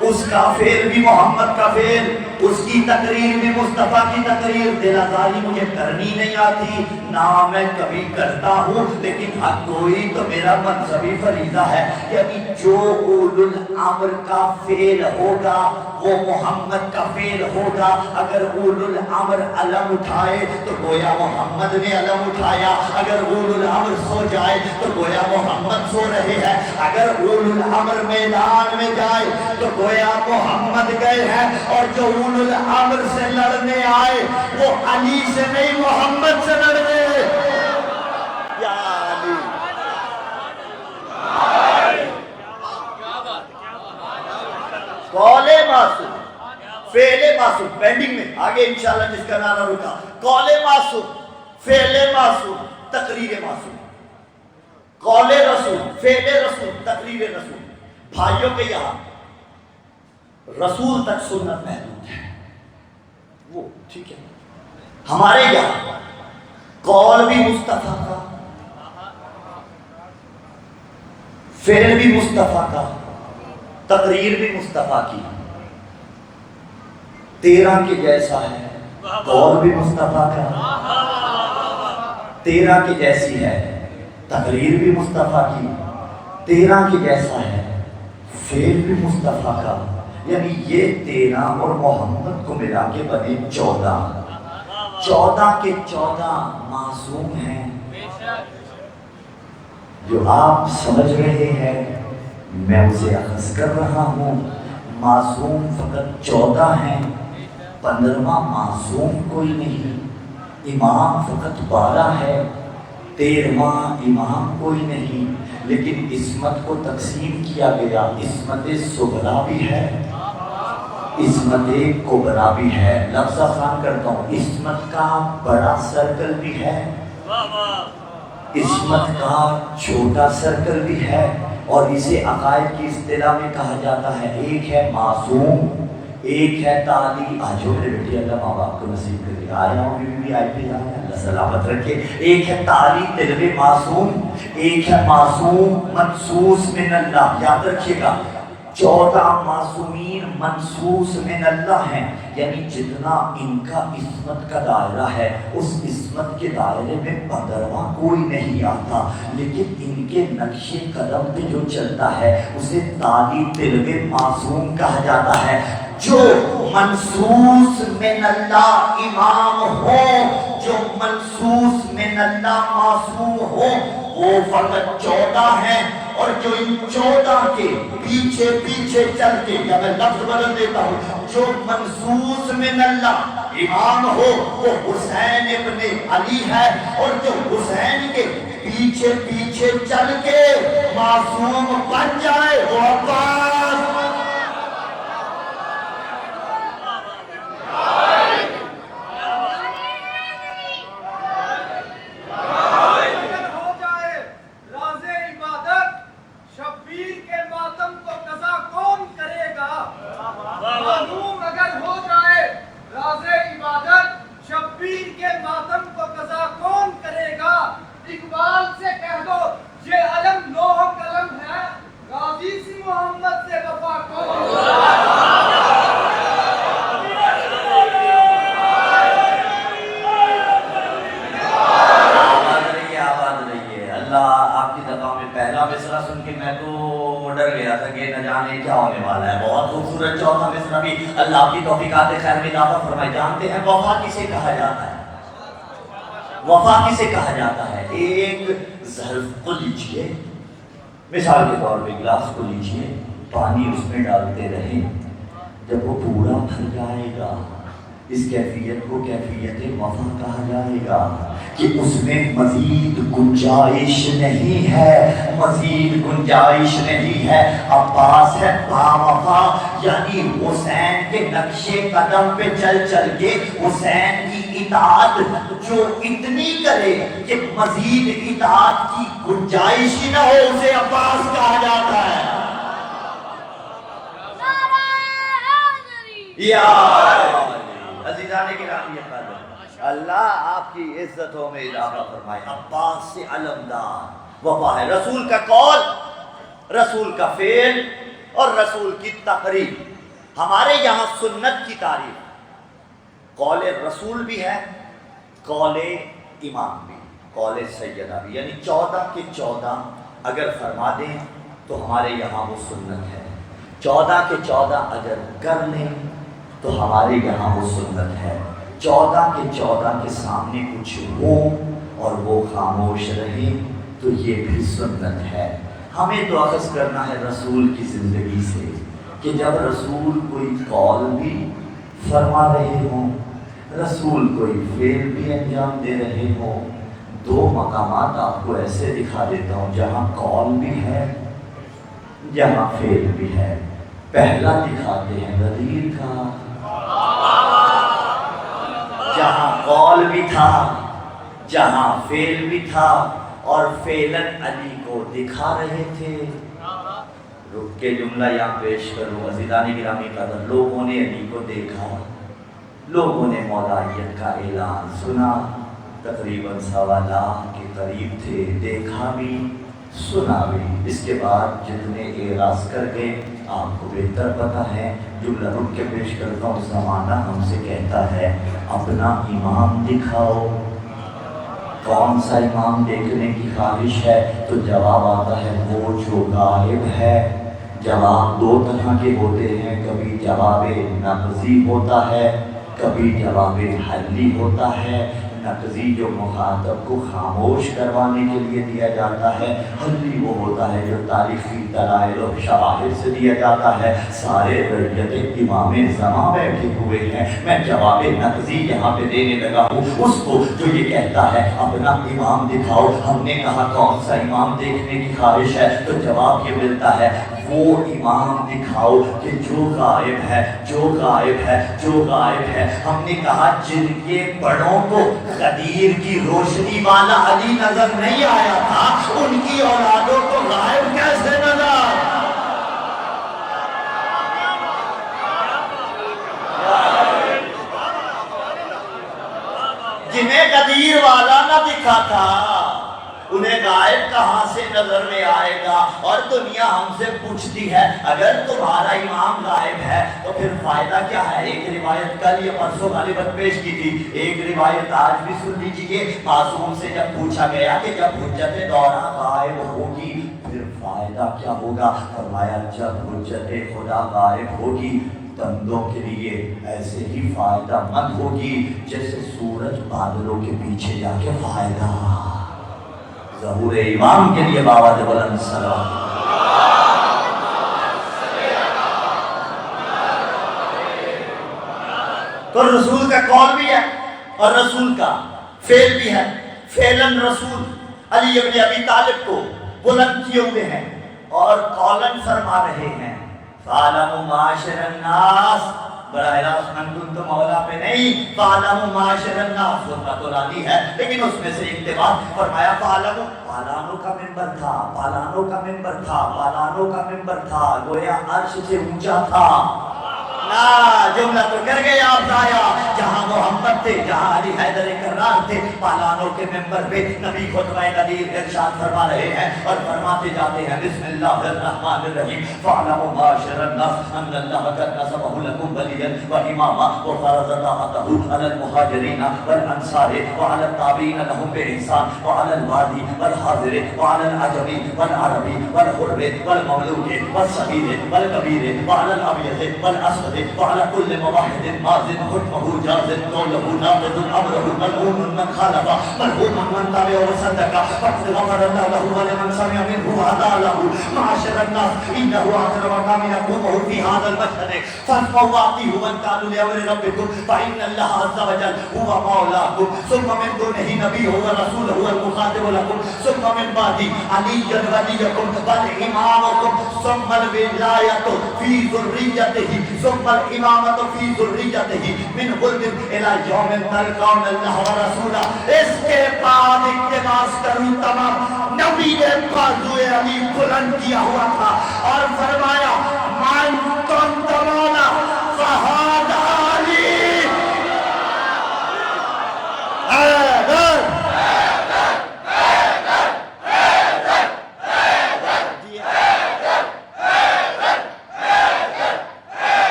اس کا فعل بھی محمد کا فعل، اس کی تقریر بھی مصطفیٰ کی تقریر۔ دل آزاری مجھے کرنی نہیں آتی، نہ میں کبھی کرتا ہوں، لیکن حق گوئی تو میرا مذہبی فریضہ ہے۔ یعنی جو اولو الامر کا فعل ہوگا وہ محمد کا فعل ہوگا۔ اگر اولو الامر علم اٹھائے تو گویا محمد نے علم اٹھایا، اگر اولو الامر سو جائے تو گویا محمد سو رہے ہیں، اگر اولو الامر میدان میں جائے تو گویا محمد گئے ہیں، اور جو اولو الامر سے لڑنے آئے وہ علی سے نہیں محمد سے لڑنے۔ یا علی، قول معصوم، فعل معصوم، پینڈنگ میں آگے انشاءاللہ جس کا نعرہ رکا، قول معصوم، فعل معصوم، تقریر معصوم، قول رسول، فعل رسول، تقریر رسول۔ بھائیوں کے یہاں رسول تک سنت محدود ہے، وہ ٹھیک ہے۔ ہمارے یہاں قول بھی مصطفیٰ کا، فعل بھی مصطفیٰ کا، تقریر بھی مصطفیٰ کی، تیرا کے جیسا ہے، قول بھی مصطفیٰ کا، تیرا کے جیسی ہے، تقریر بھی مصطفیٰ کی، تیرا کے جیسا ہے، فعل بھی مصطفیٰ کا۔ یعنی یہ 13 اور محمد کو ملا کے بنے 14، 14 کے 14 معصوم ہیں۔ جو آپ سمجھ رہے ہیں میں اسے اخذ کر رہا ہوں، معصوم فقط 14 ہیں، 15واں معصوم کوئی نہیں، امام فقط 12 ہے، 13واں امام کوئی نہیں، لیکن عصمت کو تقسیم کیا گیا، عصمت صغریٰ بھی ہے، عصمت کبریٰ بھی ہے۔ لفظ آسان کرتا ہوں، عصمت کا بڑا سرکل بھی ہے، عصمت کا چھوٹا سرکل بھی ہے، اور اسے عقائد کی اصطلاح میں کہا جاتا ہے، ایک ہے معصوم، ایک ہے تعلی۔ آج میرے بیٹی اللہ ماں باپ کو نصیب کرے، آیا ہوں بھی آئی پہ جانا ہے، اللہ سلامت رکھے۔ ایک ہے تعلی طلب معصوم، ایک ہے معصوم منصوص من اللہ۔ یاد رکھیے گا 14 معصومین منصوص من اللہ ہیں، یعنی جتنا ان کا عصمت کا دائرہ ہے اس عصمت کے دائرے میں 15واں کوئی نہیں آتا، لیکن ان کے نقش قدم پہ جو چلتا ہے اسے تعلی طلب معصوم کہا جاتا ہے۔ جو منصوص من اللہ امام ہو، جو منصوص من اللہ معصوم ہو، وہ فقط 14 ہیں، اور جو ان 14 کے پیچھے پیچھے چل کے، یا میں لفظ بدل دیتا ہوں، جو منصوص من اللہ امام ہو وہ حسین ابن علی ہے، اور جو حسین کے پیچھے پیچھے چل کے معصوم بن جائے وہ عباس۔ اقبال سے کہہ دو یہ علم لوح قلم ہے، غازی سی محمد سے وفا کون۔ آباد رہیے۔ اللہ آپ کی دفعہ میں پہلا مصرع سن کے میں تو ڈر گیا تھا کہ نہ جانے کیا ہونے والا ہے۔ بہت خوبصورت چوتھا مصرع بھی اللہ کی توفیقات خیر میں اضافہ فرمائے۔ جانتے ہیں وفا کسے کہا جاتا ہے؟ وفا کسے کہا جاتا ہے؟ ایک ظرف کو لیجئے، مثال کے طور پہ گلاس کو لیجئے، پانی اس میں ڈالتے رہیں، جب وہ پورا بھر جائے گا اس کیفیت کو کیفیت وفا کہا جائے گا کہ اس میں مزید گنجائش نہیں ہے، مزید گنجائش نہیں ہے۔ عباس ہے باوفا، یعنی حسین کے نقشے قدم پہ چل چل کے حسین کی اطاعت جو اتنی کرے کہ مزید اطاعت کی گنجائش ہی نہ ہو، اسے عباس کہا جاتا ہے۔ یا عزیزان گرامی قدر، اللہ آپ کی عزتوں میں اضافہ فرمائے۔ عباس سے علمدار وفا ہے، رسول کا قول، رسول کا فعل اور رسول کی تقریر۔ ہمارے یہاں سنت کی تعریف قول رسول بھی ہے، قول امام بھی، قول سیدہ بھی، یعنی 14 کے 14 اگر فرما دیں تو ہمارے یہاں وہ سنت ہے، 14 کے 14 اگر کر لیں تو ہمارے یہاں وہ سنت ہے، 14 کے 14 کے سامنے کچھ ہو اور وہ خاموش رہے تو یہ بھی سنت ہے۔ ہمیں تو اخذ کرنا ہے رسول کی زندگی سے کہ جب رسول کوئی قول بھی فرما رہے ہوں، رسول کوئی فعل بھی انجام دے رہے ہوں۔ دو مقامات آپ کو ایسے دکھا دیتا ہوں جہاں قول بھی ہے، جہاں فعل بھی ہے۔ پہلا دکھاتے ہیں غدیر کا، جہاں قول بھی تھا، جہاں فعل بھی تھا، اور فعلاً علی کو دکھا رہے تھے۔ رک کے جملہ یہاں پیش کروں، عزیزان گرامی قدر، لوگوں نے علی کو دیکھا، لوگوں نے مولائیت کا اعلان سنا، تقریباً 1.25 لاکھ کے قریب تھے، دیکھا بھی سنا بھی۔ اس کے بعد جتنے اعراض کر گئے آپ کو بہتر پتہ ہے، جملہ رک کے پیش کرتا ہوں۔ زمانہ ہم سے کہتا ہے اپنا امام دکھاؤ، کون سا امام دیکھنے کی خواہش ہے؟ تو جواب آتا ہے وہ جو غائب ہے۔ جواب دو طرح کے ہوتے ہیں، کبھی جواب نقضی ہوتا ہے، کبھی جواب حلی ہوتا ہے۔ نقضی جو مخاطب کو خاموش کروانے کے لیے دیا جاتا ہے، حلی وہ ہوتا ہے جو تاریخی دلائل و شواہد سے دیا جاتا ہے۔ سارے رعیت امام زمان بیٹھے ہوئے ہیں، میں جواب نقضی یہاں پہ دینے لگا ہوں اس کو جو یہ کہتا ہے اپنا امام دکھاؤ۔ ہم نے کہا کون سا امام دیکھنے کی خواہش ہے؟ تو جواب یہ ملتا ہے وہ امام دکھاؤ کہ جو غائب ہے، جو غائب ہے، جو غائب ہے۔ ہم نے کہا جن کے بڑوں کو غدیر کی روشنی والا علی نظر نہیں آیا تھا، ان کی اولادوں کو غائب کیسے نظر؟ جنہیں غدیر والا نہ دکھا تھا انہیں غائب کہاں سے نظر میں آئے گا؟ اور دنیا ہم سے پوچھتی ہے اگر تمہارا امام غائب ہے تو پھر فائدہ کیا ہے؟ ایک روایت کل یا پرسوں غالباً پیش کی تھی، ایک روایت آج بھی سن لیجیے۔ معصوم سے جب پوچھا گیا کہ جب حجت دورہ غائب ہوگی پھر فائدہ کیا ہوگا؟ فرمایا جب حجت خدا غائب ہوگی بندوں کے لیے ایسے ہی فائدہ مند ہوگی جیسے سورج بادلوں کے پیچھے جا کے فائدہ۔ ظہور امام کے لیے باوجہ بلند سلام۔ تو رسول کا قول بھی ہے اور رسول کا فعل بھی ہے۔ فعلاً رسول علی ابن ابی طالب کو بلند کیے ہوئے ہیں اور قولاً فرما رہے ہیں فَعَلَمُ مَعَاشِرَ النَّاسِ، براہ راست من کنت مولا پہ نہیں، فَعَلَمُ مَعَاشِرَ النَّاسِ سنت العلی ہے، لیکن اس میں سے اقتباس فرمایا فَعَلَمُ، پالانوں کا منبر تھا، پالانوں کا منبر تھا، پالانوں کا منبر تھا، گویا عرش سے اونچا تھا۔ جملہ تو کر گئے آپ آیا، جہاں محمد تھے، جہاں علی حیدر کرار تھے، پالانوں کے ممبر پہ نبی خطبہ غدیر ارشاد فرما رہے ہیں اور فرماتے جاتے ہیں بسم اللہ الرحمن الرحیم فَعْلَمُوا مَعَاشِرَ النَّاسِ أَنَّ اللَّهَ قَدْ نَصَبَهُ لَكُمْ وَلِيًّا وَإِمَامًا وَفَرَضَ طَاعَتَهُ عَلَى الْمُهَاجِرِينَ وَالْأَنصَارِ وَعَلَى التَّابِعِينَ لَهُم بِإِحْسَانٍ وَعَلَى الْوَادِي وَالْحَاضِرِ وَعَلَى الْعَجَمِ وَالْعَرَبِ وَالْحُرِّ وَالْمَمْلُوكِ وَالصَّغِيرِ وَالْكَبِيرِ وَعَلَى الْأَبْيَضِ وَالْأَسْوَدِ وعلى كل موحد ماضٍ حكمه جاز قوله ناقض امره ملعون من خالف ملعون من تبع وصدق فقد غفر الله له ولمن سمع منه فأذاله معاشر الناس إنه آخر مقام يقومه في هذا المشهد فاسمعوا وأطيعوا من كانوا لأمر ربكم فإن الله عز وجل هو مولاكم ثم من دونه نبيه ورسوله والمخاطب لكم ثم من بعد علي وليكم والإمامكم ثم الولاية في ذريته ثم الإمامة في ذريته من غلب إلى يوم تلقون الله ورسوله. اس کے بعد اقتباس کروں تمام نبی نے بازوئے علی بلند کیا ہوا تھا اور فرمایا من کنت مولا فہذا علی.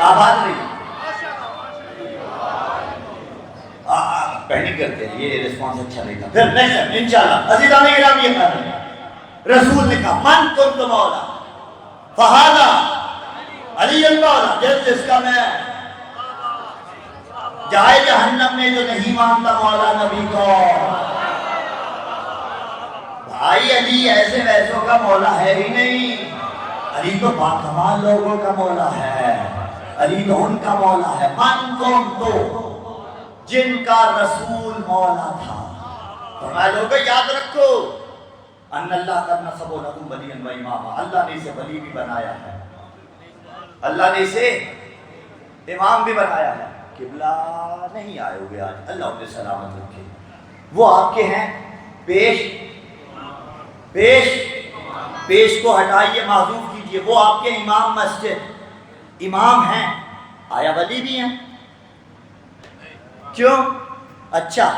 آباد نہیں پینک کرتے ہیں یہ ریسپانس اچھا نہیں تھا. پھر نیکسٹ انشاءاللہ عزیزان کرام یہ کہا رسول نے کہا من کنت مولا فہذا علی المولا. جس کا میں جائے جہنم میں جو نہیں مانتا مولا نبی کو. بھائی علی ایسے ویسوں کا مولا ہے ہی نہیں. علی تو باکمال لوگوں کا مولا ہے. علی تو ان کا مولا ہے. من کون تو جن کا رسول مولا تھا. فرمایا لوگوں یاد رکھو ان اللہ قد نصب لکم ولیا و اماما. اللہ نے اسے ولی بھی بنایا ہے. اللہ نے اسے امام بھی بنایا ہے. قبلہ نہیں آئے ہوئے آج. اللہ انہیں سلامت رکھے. وہ آپ کے ہیں پیش کو ہٹائیے معذوف کیجئے. وہ آپ کے امام مسجد امام ہیں. آیا ولی بھی ہیں. کیوں؟ اچھا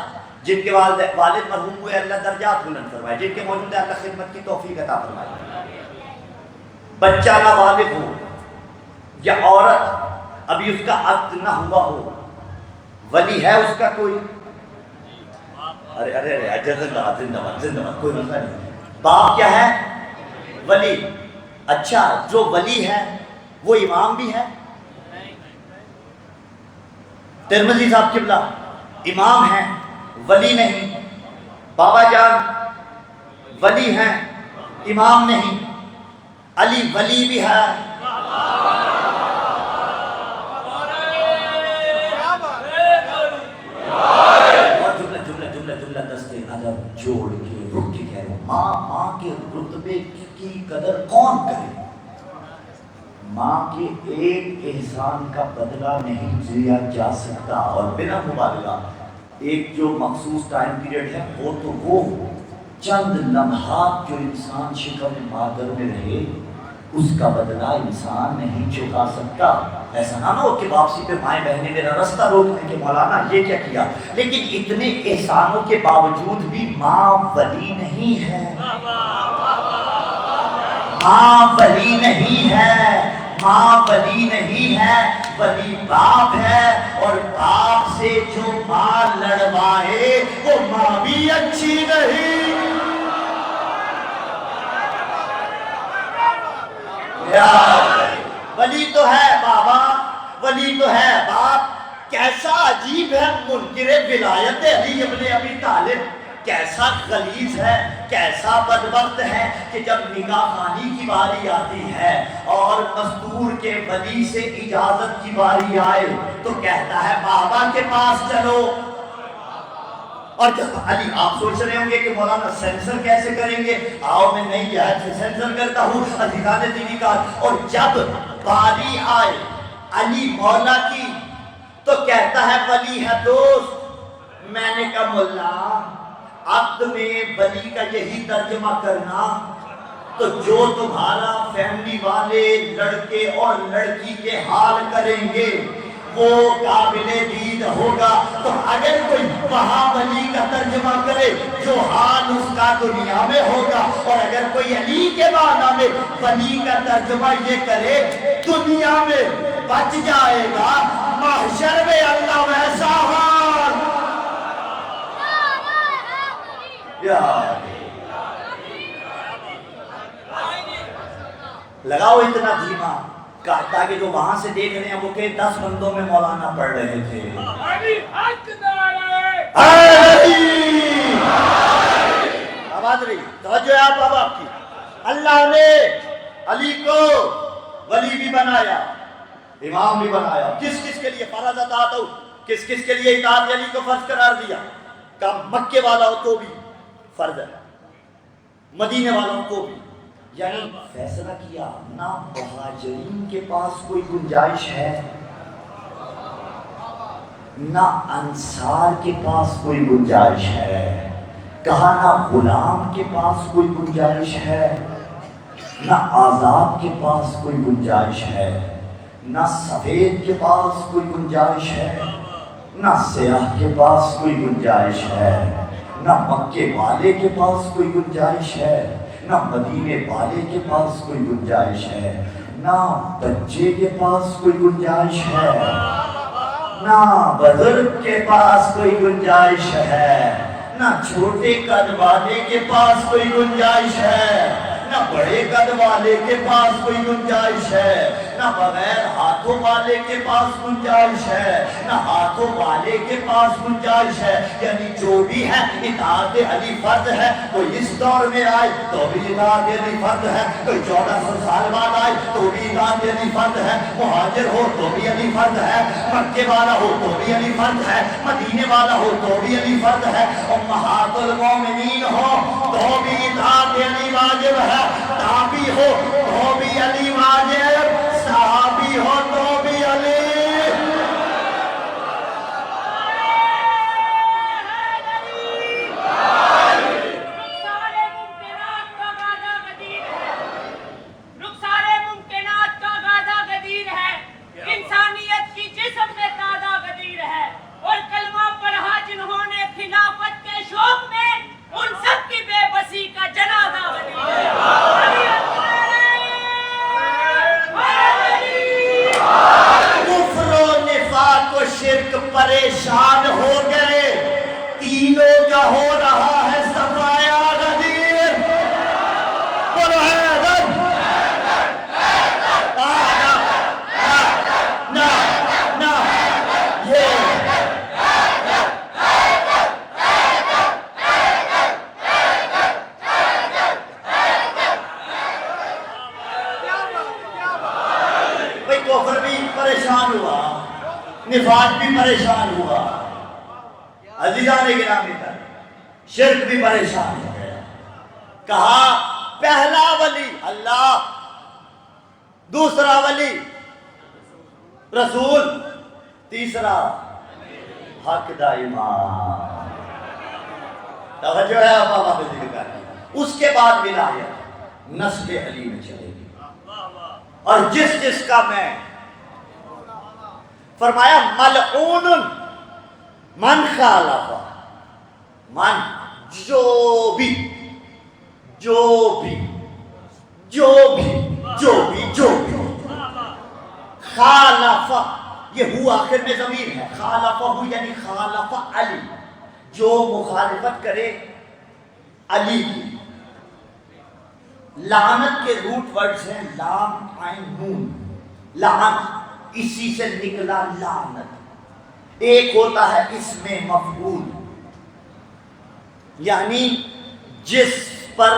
جن کے والد مرحوم ہوئے اللہ درجات بلند فرمائے. جن کے موجود ہے اللہ خدمت کی توفیق عطا فرمائے. بچہ نابالغ ہو یا عورت ابھی اس کا عقد نہ ہوا ہو ولی ہے اس کا کوئی؟ ارے زندہ باد کوئی مسئلہ نہیں. باپ کیا ہے؟ ولی. اچھا جو ولی ہے وہ امام بھی ہے؟ ترمذی صاحب قبلہ امام ہیں ولی نہیں. بابا جان ولی ہیں امام نہیں. علی ولی بھی ہے. جملہ دستے ادب جوڑ کے رک کے کہہ رہے ماں کے رتبے کی قدر کون کرے؟ ماں کے ایک احسان کا بدلہ نہیں لیا جا سکتا. اور بنا مبالغہ ایک جو مخصوص ٹائم پیریڈ ہے وہ تو وہ چند لمحات جو انسان شکم مادر میں رہے اس کا بدلہ انسان نہیں چکا سکتا. ایسا نہ ہو کہ واپسی پہ مائیں بہنیں میرا رستہ روک دیں کہ مولانا یہ کیا کیا. لیکن اتنے احسانوں کے باوجود بھی ماں ولی نہیں ہے. ماں ولی نہیں ہے. ماں ولی نہیں ہے. ولی باپ ہے. اور باپ سے جو ماں لڑوائے وہ ماں بھی اچھی نہیں. ولی تو ہے بابا ولی تو ہے باپ. کیسا عجیب ہے منکر ولایت علی ابن ابی طالب. کیسا غلیظ ہے کیسا بدبخت ہے کہ جب نکاح خوانی کی باری آتی ہے اور مستور کے ولی سے اجازت کی باری آئے تو کہتا ہے بابا کے پاس چلو. اور جب علی آپ سوچ رہے ہوں گے کہ مولانا سینسر کیسے کریں گے. آؤ میں نئی جہت سے سینسر کرتا ہوں عزیزان دینی کا. اور جب باری آئے علی مولا کی تو کہتا ہے ولی ہے دوست. میں نے کہا مولا عقد میں ولی کا یہی ترجمہ کرنا تو جو تمہارا فیملی والے لڑکے اور لڑکی کے حال کریں گے وہ قابل دید ہوگا. تو اگر کوئی وہاں ولی کا ترجمہ کرے جو حال اس کا دنیا میں ہوگا اور اگر کوئی علی کے معنی میں ولی کا ترجمہ یہ کرے دنیا میں بچ جائے گا محشر میں اللہ ویسا حال. یا لگاؤ اتنا دھیما تاکہ جو وہاں سے دیکھ رہے ہیں وہ کہ 10 بندوں میں مولانا پڑھ رہے تھے. آواز رہی توجہ ہے آپ کی. اللہ نے علی کو ولی بھی بنایا, امام بھی بنایا. کس کس کے لیے فرض اطاعت ہو, کس کس کے لیے اطاعت علی کو فرض قرار دیا. کہ مکے والا ہو تو بھی فرض ہے, مدینے والوں کو بھی. یعنی فیصلہ کیا نہ مہاجرین کے پاس کوئی گنجائش ہے, نہ انصار کے پاس کوئی گنجائش ہے. کہا نہ غلام کے پاس کوئی گنجائش ہے, نہ آزاد کے پاس کوئی گنجائش ہے, نہ سفید کے پاس کوئی گنجائش ہے, نہ سیاہ کے پاس کوئی گنجائش ہے, نہ مکے والے کے پاس کوئی گنجائش ہے, نہ مدینے والے کے پاس کوئی گنجائش ہے, نہ بچے کے پاس کوئی گنجائش ہے, نہ بزرگ کے پاس کوئی گنجائش ہے, نہ چھوٹے قد والے کے پاس کوئی گنجائش ہے, نہ بڑے قد والے کے پاس کوئی گنجائش ہے, نہ بغیر ہاتھوں والے کے پاس گنجائش ہے, نہ ہاتھوں والے کے پاس گنجائش ہے. یعنی جو بھی ہے اطاعت علی فرض ہے. کوئی اس دور میں آئے تو بھی اطاعت علی فرض ہے, کوئی 1400 سال بعد آئے تو بھی اطاعت علی فرض ہے, مہاجر ہو تو بھی علی فرض ہے, مکے والا ہو تو بھی علی فرض ہے, مدینے والا ہو تو بھی علی فرض ہے, امہات المومنین ہو تو بھی اطاعت علی واجب ہے, تابعی ہو تو بھی علی واجب, صحابی ہو تو بھی علی. انسانیت کی جسم میں تازہ غدیر ہے, اور کلمہ پڑھا جنہوں نے خلافت کے شوق میں, ان سب کی بے بسی کا جنازہ غدیر ہے. کفر و نفاق و شرک پریشان ہو گئے, تینوں کا ہو رہا ہے صفایا غدیر. بولو ہے پریشان ہوا, نفاق بھی پریشان ہوا, عزیزان گرامی تر شرک بھی پریشان ہو گیا. کہا پہلا ولی اللہ, دوسرا ولی رسول, تیسرا حق دا امام. توجہ ہے بابا پہ ذکر کرنا. اس کے بعد ولایت نسل علی میں چلے گی, اور جس جس کا میں فرمایا ملعون من خالف, من جو بھی خالف, یہ ہوا آخر میں ضمیر ہے, خالف ہو یعنی خالف علی, جو مخالفت کرے علی کی. لعنت کے روٹ ورڈز ہیں لام عین نون, لعنت اسی سے نکلا لعنت. ایک ہوتا ہے اسم مفعول, یعنی جس پر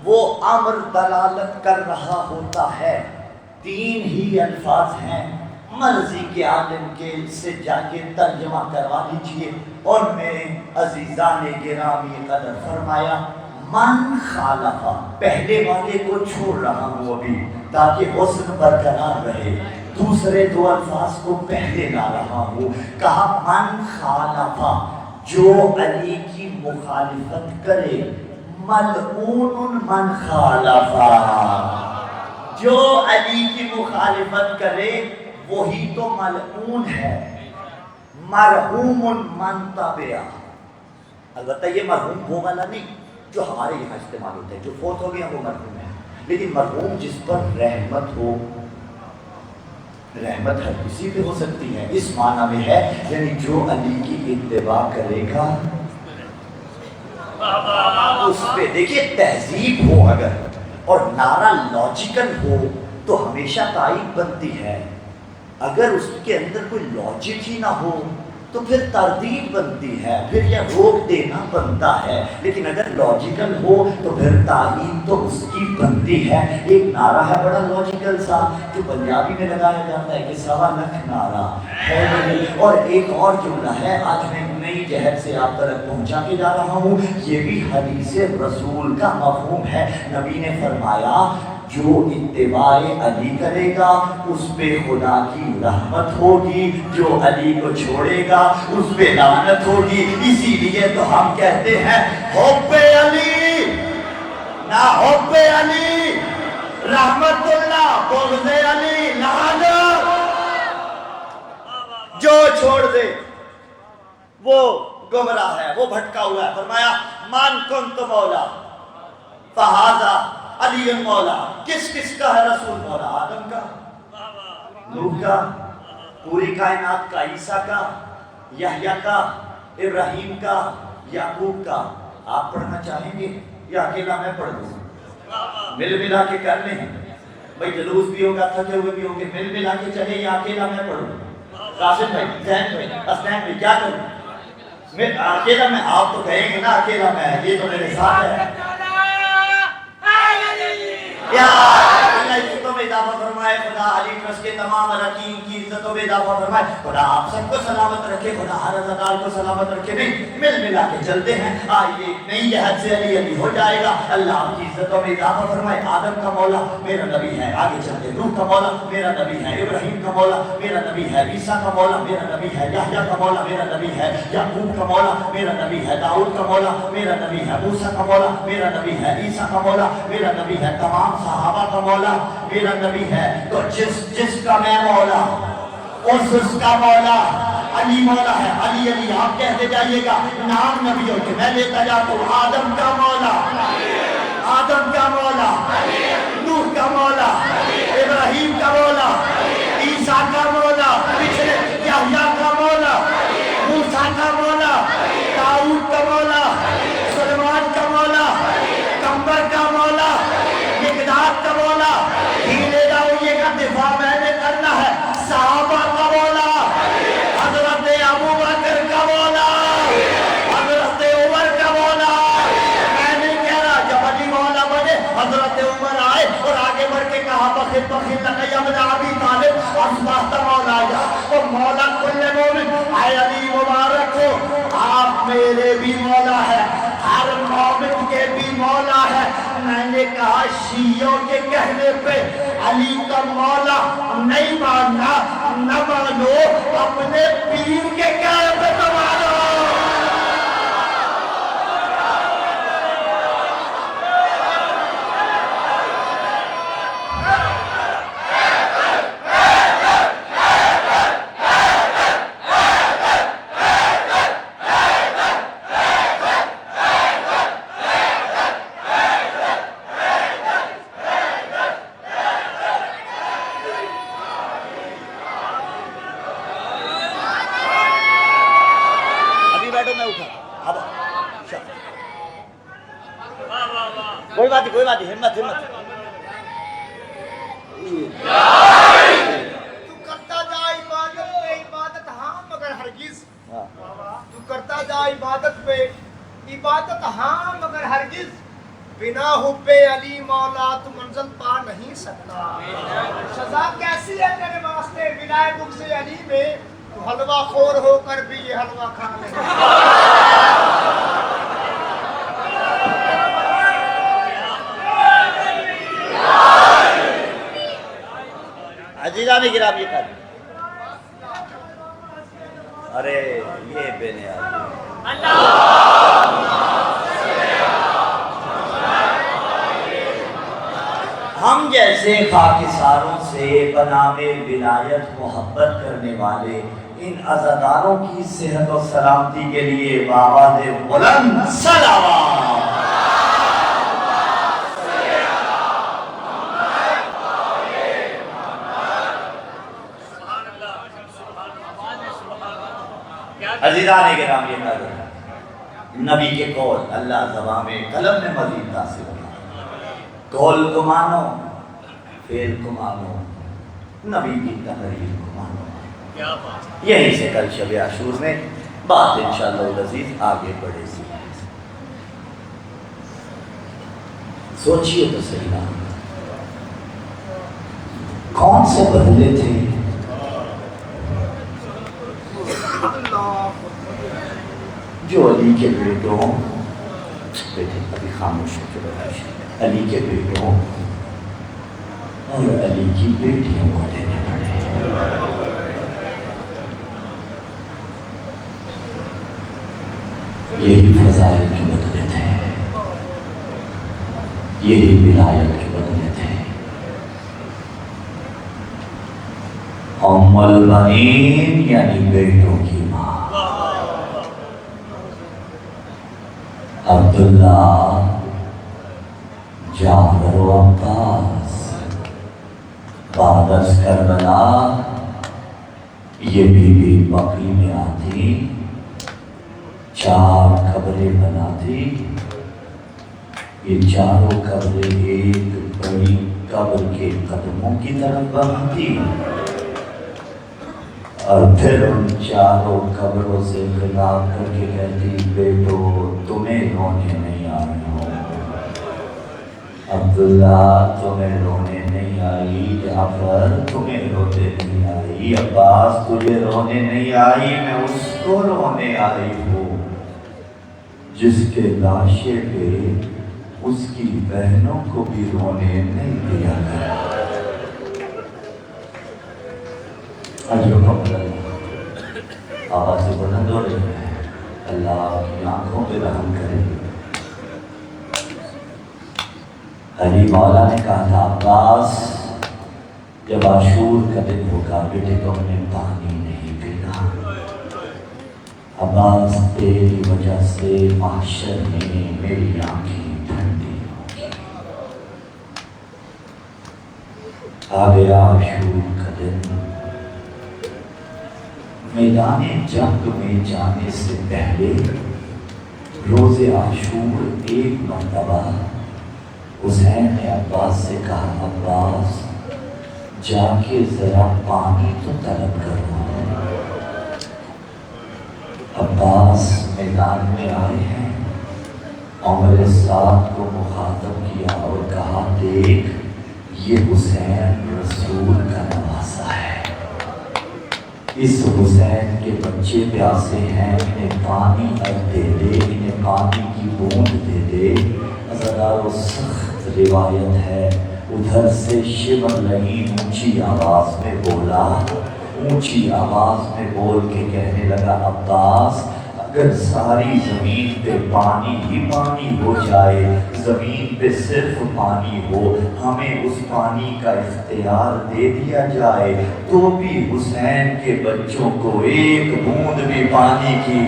وہ امر دلالت کر رہا ہوتا ہے. 3 ہی الفاظ ہیں, مرضی کے عالم کے سے جا کے ترجمہ کروا لیجئے. اور میرے عزیزان گرامی قدر فرمایا من خالفہ, پہلے والے کو چھوڑ رہا ہوں ابھی تاکہ حسن برقرار رہے, دوسرے 2 الفاظ کو پہلے لا رہا ہوں. کہا من خالفہ, جو علی کی مخالفت کرے, ملعون من خالفہ, جو علی کی مخالفت کرے وہی تو ملعون ہے. مرحوم من تبعہ, البتہ یہ مرحوم وہ والا نہیں جو ہمارے یہاں استعمال ہوتا ہے, جو فوت ہو گیا وہ مرحوم ہے, لیکن مرحوم جس پر رحمت ہو. رحمت ہر کسی پہ ہو سکتی ہے, اس معنی میں ہے یعنی جو علی کی اتباع کرے گا اس پہ دیکھیے تہذیب ہو اگر اور نعرہ لاجیکل ہو تو ہمیشہ تائید بنتی ہے، اگر اس کے اندر کوئی لاجک ہی نہ ہو تو پھر تردید بنتی ہے، پھر یہ روک دینا بنتا ہے، لیکن اگر لاجیکل ہو تو پھر تائید تو اس کی بنتی ہے۔ ایک نعرہ ہے بڑا لاجیکل سا جو پنجابی میں لگایا جاتا ہے کہ 1.25 نعرہ ہے، اور ایک اور جملہ ہے آج میں نئی جہت سے آپ تک پہنچا کے جا رہا ہوں، یہ بھی حدیث رسول کا مفہوم ہے۔ نبی نے فرمایا جو اتباع علی کرے گا اس پہ خدا کی رحمت ہوگی، جو علی کو چھوڑے گا اس پہ لعنت ہوگی۔ اسی لیے تو ہم کہتے ہیں حب علی نہ حب علی رحمت اللہ، بغض علی لعنت۔ جو چھوڑ دے وہ گمراہ ہے، وہ بھٹکا ہوا ہے۔ فرمایا من کنت مولا فہذا علی مولا، کس کس کا ہے رسول مولا؟ آدم کا، نوح کا، پوری کائنات کا، عیسیٰ کا، یحییٰ کا، ابراہیم کا، یعقوب کا۔ آپ پڑھنا چاہیں گے یا اکیلا میں پڑھ دوں؟ مل ملا کے کر لیں بھائی، جلوس بھی ہوگا، تھکے ہوئے بھی ہوگے، مل ملا کے چلے یا اکیلا میں پڑھوں؟ قاسم بھائی، زین بھائی، اسنین بھائی، کیا کروں؟ اکیلا میں، آپ تو کہیں گے نا اکیلا میں، یہ تو میرے ساتھ ہے۔ یا اللہ عزتوں میں اضافہ فرمائے، خدا علی ٹرسٹ کے تمام اراکین کی عزتوں میں اضافہ فرمائے، خدا آپ سب کو سلامت رکھے، خدا ہر عزادار کو سلامت رکھے۔ نہیں مل ملا کے چلتے ہیں، آئیے نئی جہت سے علی علی ہو جائے گا۔ اللہ آپ کی عزتوں میں اضافہ فرمائے۔ آدم کا مولا میرا نبی ہے، آگے چلتے۔ نوح کا مولا میرا نبی ہے، ابراہیم کا مولا میرا نبی ہے، عیسیٰ کا مولا میرا نبی ہے، یحییٰ کا مولا میرا نبی ہے، یعقوب کا مولا میرا نبی ہے، داؤد کا مولا میرا نبی ہے، موسیٰ کا مولا میرا نبی ہے، عیسیٰ کا مولا میرا نبی ہے، تمام صحابہ کا مولا میرا نبی ہے۔ تو جس کا میں مولا اس کا مولا علی مولا ہے۔ علی علی آپ کہتے جائیے گا، نام نبیوں کے میں لیتا جاتا ہوں۔ آدم کا مولا، آدم کا مولا، نوح کا مولا، ابراہیم کا مولا، عیسیٰ کا مولا، پچھلے یحییٰ کا مولا، موسیٰ کا مولا، داؤد کا مولا، سلیمان کا مولا، کمبر کا مولا، مقداد کا مولا۔ ہیلے جاؤئیے کا دفاع میں نے کرنا ہے۔ صحابہ کا مولا، حضرت ابو بکر کا مولا، حضرت عمر کا مولا۔ میں نہیں کہہ رہا جب علی مولا بنے حضرت عمر آئے اور آگے بڑھ کے کہا بخیر بخیر لقی ابن ابی طالب اصبحت مولا یا اور مولا کل مومن۔ اے علی مبارک ہو، آپ میرے بھی مولا ہے، ہر مومن کے بھی مولا ہے۔ میں نے کہا شیعوں کے کہنے پہ علی کا مولا نہیں ماننا، نہ مانو، اپنے پیر کے کہنے پہ تو مانو۔ کوئی بات نہیں، ہمت ہمت۔ تو کرتا جا عبادت پہ عبادت ہاں مگر ہرگز، تو کرتا جا عبادت پہ عبادت ہاں مگر ہرگز، بنا حب علی مولا تو منزل پا نہیں سکتا۔ سزا کیسی ہے تیرے واسطے بنا بغض علی میں، تو حلوہ خور ہو کر بھی یہ حلوہ کھا لے۔ عزیزان گرامی کر، ارے یہ بے نیاز ہم جیسے خاکساروں سے بنام ولایت محبت کرنے والے ان عزاداروں کی صحت و سلامتی کے لیے بآواز بلند صلوات۔ عزیزان گرامی ناظرین، نبی کے قول اللہ زبان میں قلم میں مزید ناصر ہونا، قول کو مانو، فعل کو مانو، نبی کی تحریر کو مانو۔ یہیں سے کل شب عاشور میں بات انشاءاللہ العزیز آگے بڑھے سی۔ سوچئے تو صحیح نا، کون سے بدلے تھے جو علی کے بیٹوں، بیٹے ابھی خاموش ہو کے بتائیے، علی کے بیٹوں اور علی کی بیٹیوں کو دینے پڑے۔ یہی فضائل کے بدلے تھے، یہی ولایت کے بدلے تھے۔ ام البنین یعنی بیٹوں کی ماں عبداللہ، جعفر و عباس، بعد از کربلا یہ بی بی بقی میں آتی، 4 قبریں بناتی، یہ چاروں قبریں ایک بڑی قبر کے قدموں کی طرف بناتی، اور پھر ان چاروں قبروں سے خطاب کر کے کہتی، بیٹو تمہیں رونے نہیں آئی ہو، عبداللہ تمہیں رونے نہیں آئی، جعفر تمہیں رونے نہیں آئی، عباس تجھے رونے نہیں آئی، میں اس کو رونے آئی ہوں جس کے لاشے پہ اس کی بہنوں کو بھی رونے نہیں دیا گیا۔ اجر کو بدل آواز بلند ہو رہی ہے، اللہ کی آنکھوں پہ رحم کرے۔ علی مولا نے کہا تھا، عباس جب عاشور کا دن ہوگا بیٹے تم نے پانی نہیں پینا، عباس تیری وجہ سے محشر میں میری آنکھیں ٹھنڈی ہوگی۔ آ گیا عاشور کا دن، میدان جنگ میں جانے سے پہلے روز عاشور ایک مرتبہ حسین نے عباس سے کہا، عباس جا کے ذرا پانی تو طلب کرو۔ عباس میدان میں آئے ہیں، عمر سعد کو مخاطب کیا اور کہا، دیکھ یہ حسین رسول کا نواسا ہے، اس حسین کے بچے پیاسے ہیں، انہیں پانی اب دے دے، انہیں پانی کی بوند دے دے۔ عزادارو سخت روایت ہے، ادھر سے شبر لئیم اونچی آواز میں بولا، اونچی آواز میں بول کے کہنے لگا، عباس اگر ساری زمین پہ پانی ہی پانی ہو جائے، زمین پہ صرف پانی ہو، ہمیں اس پانی کا اختیار دے دیا جائے تو بھی حسین کے بچوں کو ایک بوند بھی پانی کی۔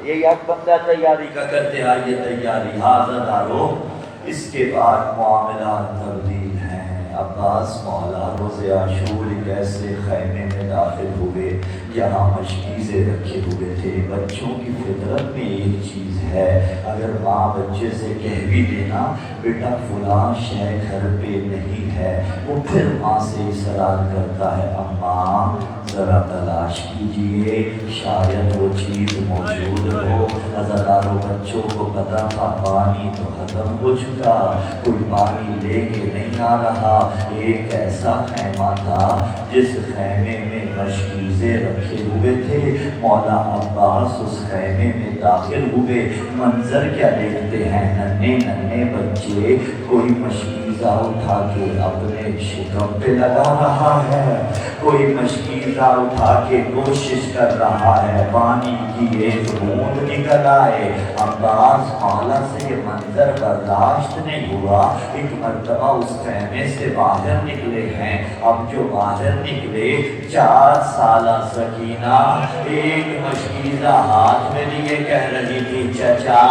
یہ یک بندہ تیاری کا کرتے آئیے تیاری، حاضر دارو۔ اس کے بعد معاملات تبدیل ہیں۔ عباس مولا روز عاشور ایک ایسے خیمے میں داخل ہوئے جہاں مشکیزیں رکھے ہوئے تھے۔ بچوں کی فطرت میں ایک چیز ہے، اگر ماں بچے سے کہہ بھی دینا بیٹا فلاں شے گھر پہ نہیں ہے، وہ پھر ماں سے اصرار کرتا ہے، اماں ذرا تلاش کیجئے شاید وہ چیز موجود ہو۔ عزادارو بچوں کو پتہ تھا پانی تو ختم ہو چکا، کوئی پانی لے کے نہیں آ رہا۔ ایک ایسا خیمہ تھا جس خیمے میں مشکیزیں رکھے ہوئے تھے۔ مولا عباس اس خیمے میں داخل ہوئے، منظر کیا دیکھتے ہیں، ننھے ننھے بچے کوئی مشکیزہ اٹھا کے اپنے شکم پہ لگا رہا ہے، کوئی مشکیزہ اٹھا کے کوشش کر رہا ہے پانی کی ایک بوند نکل آئے۔ عباس مولا سے یہ منظر برداشت نہیں ہوا، ایک مرتبہ اس خیمے سے باہر نکلے ہیں۔ اب جو باہر نکلے 4 سالہ سکینہ ایک مشکیزہ ہاتھ میں لیے کہہ رہی تھی، چچا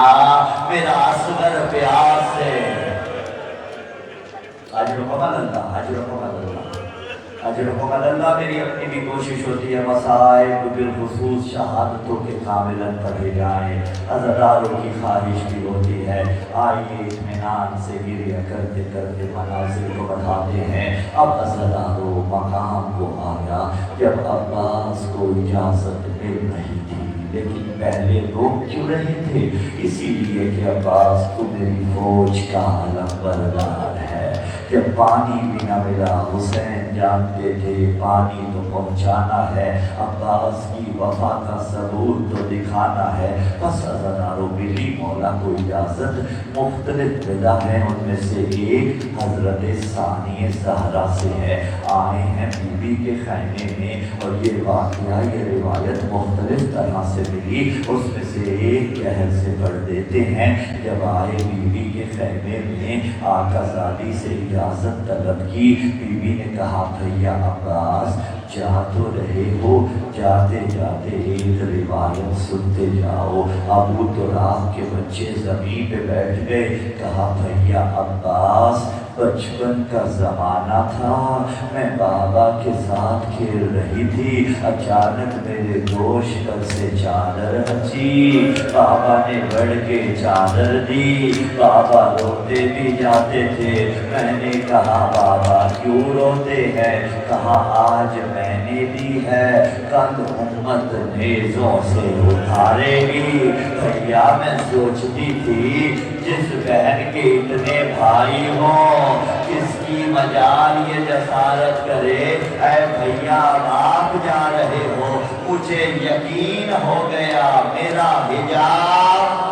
میرا اصغر پیاس ہے۔ اجر و کمال اللہ، اجر و کمال اللہ۔ اجرکم اللہ میری اپنی بھی کوشش ہوتی ہے مصائب بالخصوص شہادتوں کے کاملاً پڑھے جائیں. عزاداروں کی خواہش بھی ہوتی ہے آئیے اطمینان سے گریہ کرتے کرتے منازل کو بڑھاتے ہیں. اب عزاداروں مقام کو آیا جب عباس کو اجازت مل رہی تھی لیکن پہلے روک کیوں رہے تھے؟ اسی لیے کہ عباس تو میری فوج کا علم بردار ہے. جب پانی بھی نہ ملا حسین جانتے تھے پانی تو پہنچانا ہے، عباس کی وفا کا ثبوت تو دکھانا ہے. بس عزاداروں ملی مولا کو اجازت. مختلف بدا ہیں ان میں سے ایک حضرت ثانی زہرا سے ہے. آئے ہیں بی بی کے خیمے میں اور یہ واقعہ یہ روایت مختلف طرح سے ملی. اس میں سے ایک کہر سے پڑھ دیتے ہیں. جب آئے بی بی کے خیمے میں آقا زادی سے اجازت طلب کی. بی بی نے کہا بھیا عباس جا تو رہے ہو، جاتے جاتے ایک روایت سنتے جاؤ. ابو تراب کے بچے زمین پہ بیٹھ گئے. کہا بھیا عباس بچپن کا زمانہ تھا، میں بابا کے ساتھ کھیل رہی تھی، اچانک میرے گوشت پر سے چادر ہنسی. بابا نے بڑھ کے چادر دی. بابا روتے بھی جاتے تھے. میں نے کہا بابا کیوں روتے ہیں؟ کہا آج میں نے دی ہے کل امت نیزوں سے اتارے گی. بھیا میں سوچتی تھی جس بہن کے اتنے بھائی ہوں کس کی مجال یہ جسارت کرے. اے بھیا آپ جا رہے ہو، مجھے یقین ہو گیا میرا حجاب.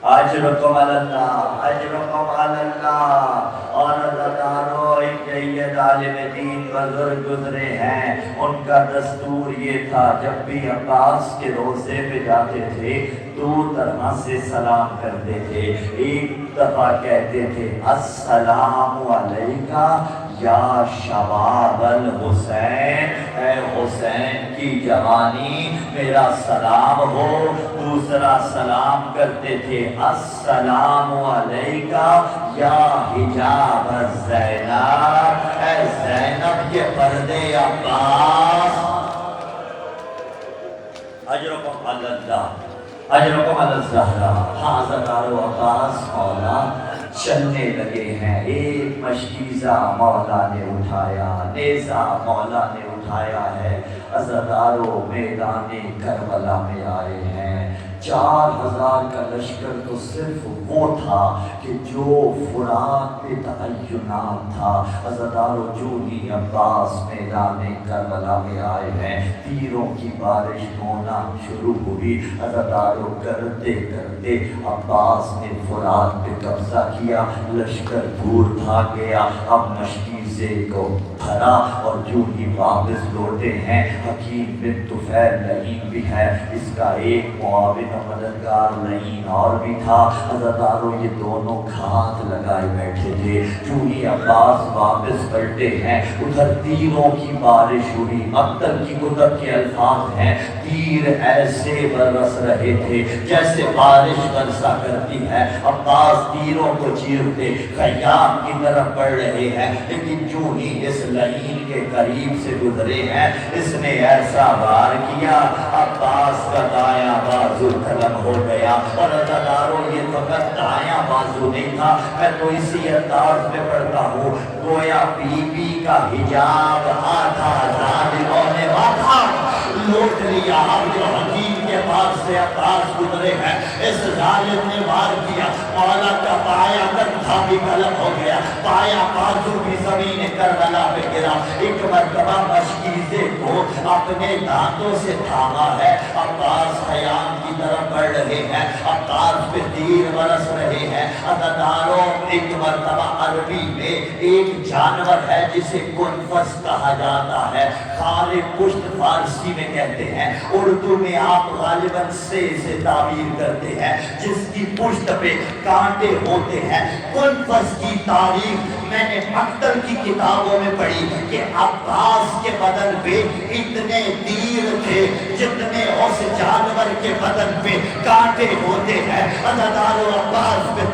اجرکم اللہ اجرکم اللہ. اور عزاداروں ایک جید عالم دین بزرگ گزرے ہیں. ان کا دستور یہ تھا جب بھی عباس کے روضے پہ جاتے تھے دو طرح سے سلام کرتے تھے. ایک دفعہ کہتے تھے السلام علیکہ یا شباب الحسین، اے حسین کی جوانی میرا سلام ہو. دوسرا سلام کرتے تھے السلام علیکہ یا حجاب الزینب، اے زینب کے پردے عباس. اجرکم اللہ اجرکم الزہرا. ہاں عزادارو عباس مولا چلنے لگے ہیں. ایک مشکیزہ مولا نے اٹھایا، نیزہ مولا نے اٹھایا ہے. عزادارو میدان کربلا میں آئے ہیں. 4000 کا لشکر تو صرف وہ تھا کہ جو فرات پہ تعینات تھا. عزادارو جو ہی عباس میدان کربلا میں آئے ہیں تیروں کی بارش ہونا شروع ہوئی. عزادارو کرتے کرتے عباس نے فرات پہ قبضہ کیا. لشکر دور بھاگ گیا. اب مشکیزے کو بھرا اور جو ہی واپس لوٹے ہیں حکیم بن طفیل لعین بھی ہے، اس کا ایک معاون و مددگار لعین اور بھی تھا. عزادارو یہ دونوں گھات لگائے بیٹھے تھے. جو ہی عباس واپس پلٹے ہیں ادھر تیروں کی بارش ہوئی. اب تک کی کتب کے الفاظ ہیں تیر ایسے برس رہے تھے جیسے بارش برسا کرتی ہے. عباس تیروں کو چیرتے خیام کی طرف بڑھ رہے ہیں لیکن جو ہی اس لعین کے قریب سے گزرے ہیں اس نے ایسا وار کیا عباس کا دایاں بازو ختم ہو گیا. اور عزادارو یہ فقط دایاں بازو نہیں تھا، میں تو اسی انداز میں پڑھتا ہوں گویا بی بی کا حجاب آدھا ظالموں نے آدھا لوٹ لیا. اب جو حکیم کے پاس سے عباس گزرے ہیں اس ظالم نے وار کیا. مولا کا پایا کندھا بھی قلم ہو گیا، پایا بازو بھی زمین کربلا پہ گرا. ایک مرتبہ مشکیزے کو اپنے دانتوں سے تھاما ہے. عباس خیام کی طرف بڑھ رہے ہیں، عباس پہ تیر برس رہے ہیں. عزاداروں ایک مرتبہ عربی میں ایک جانور ہے جسے کنفس کہا جاتا ہے، خال پشت فارسی میں کہتے ہیں، اردو میں آپ غالباً سے تعبیر کرتے ہیں، جس کی پشت پہ کانٹے ہوتے ہیں. کنفس کی تاریخ میں نے مکتب کی کتابوں میں پڑھی کہ عباس کے بدن پہ اتنے تیر تھے جتنے اس جانور کے بدن پہ کانٹے ہوتے ہیں. عزادارو عباس پہ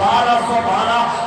1212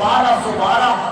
1212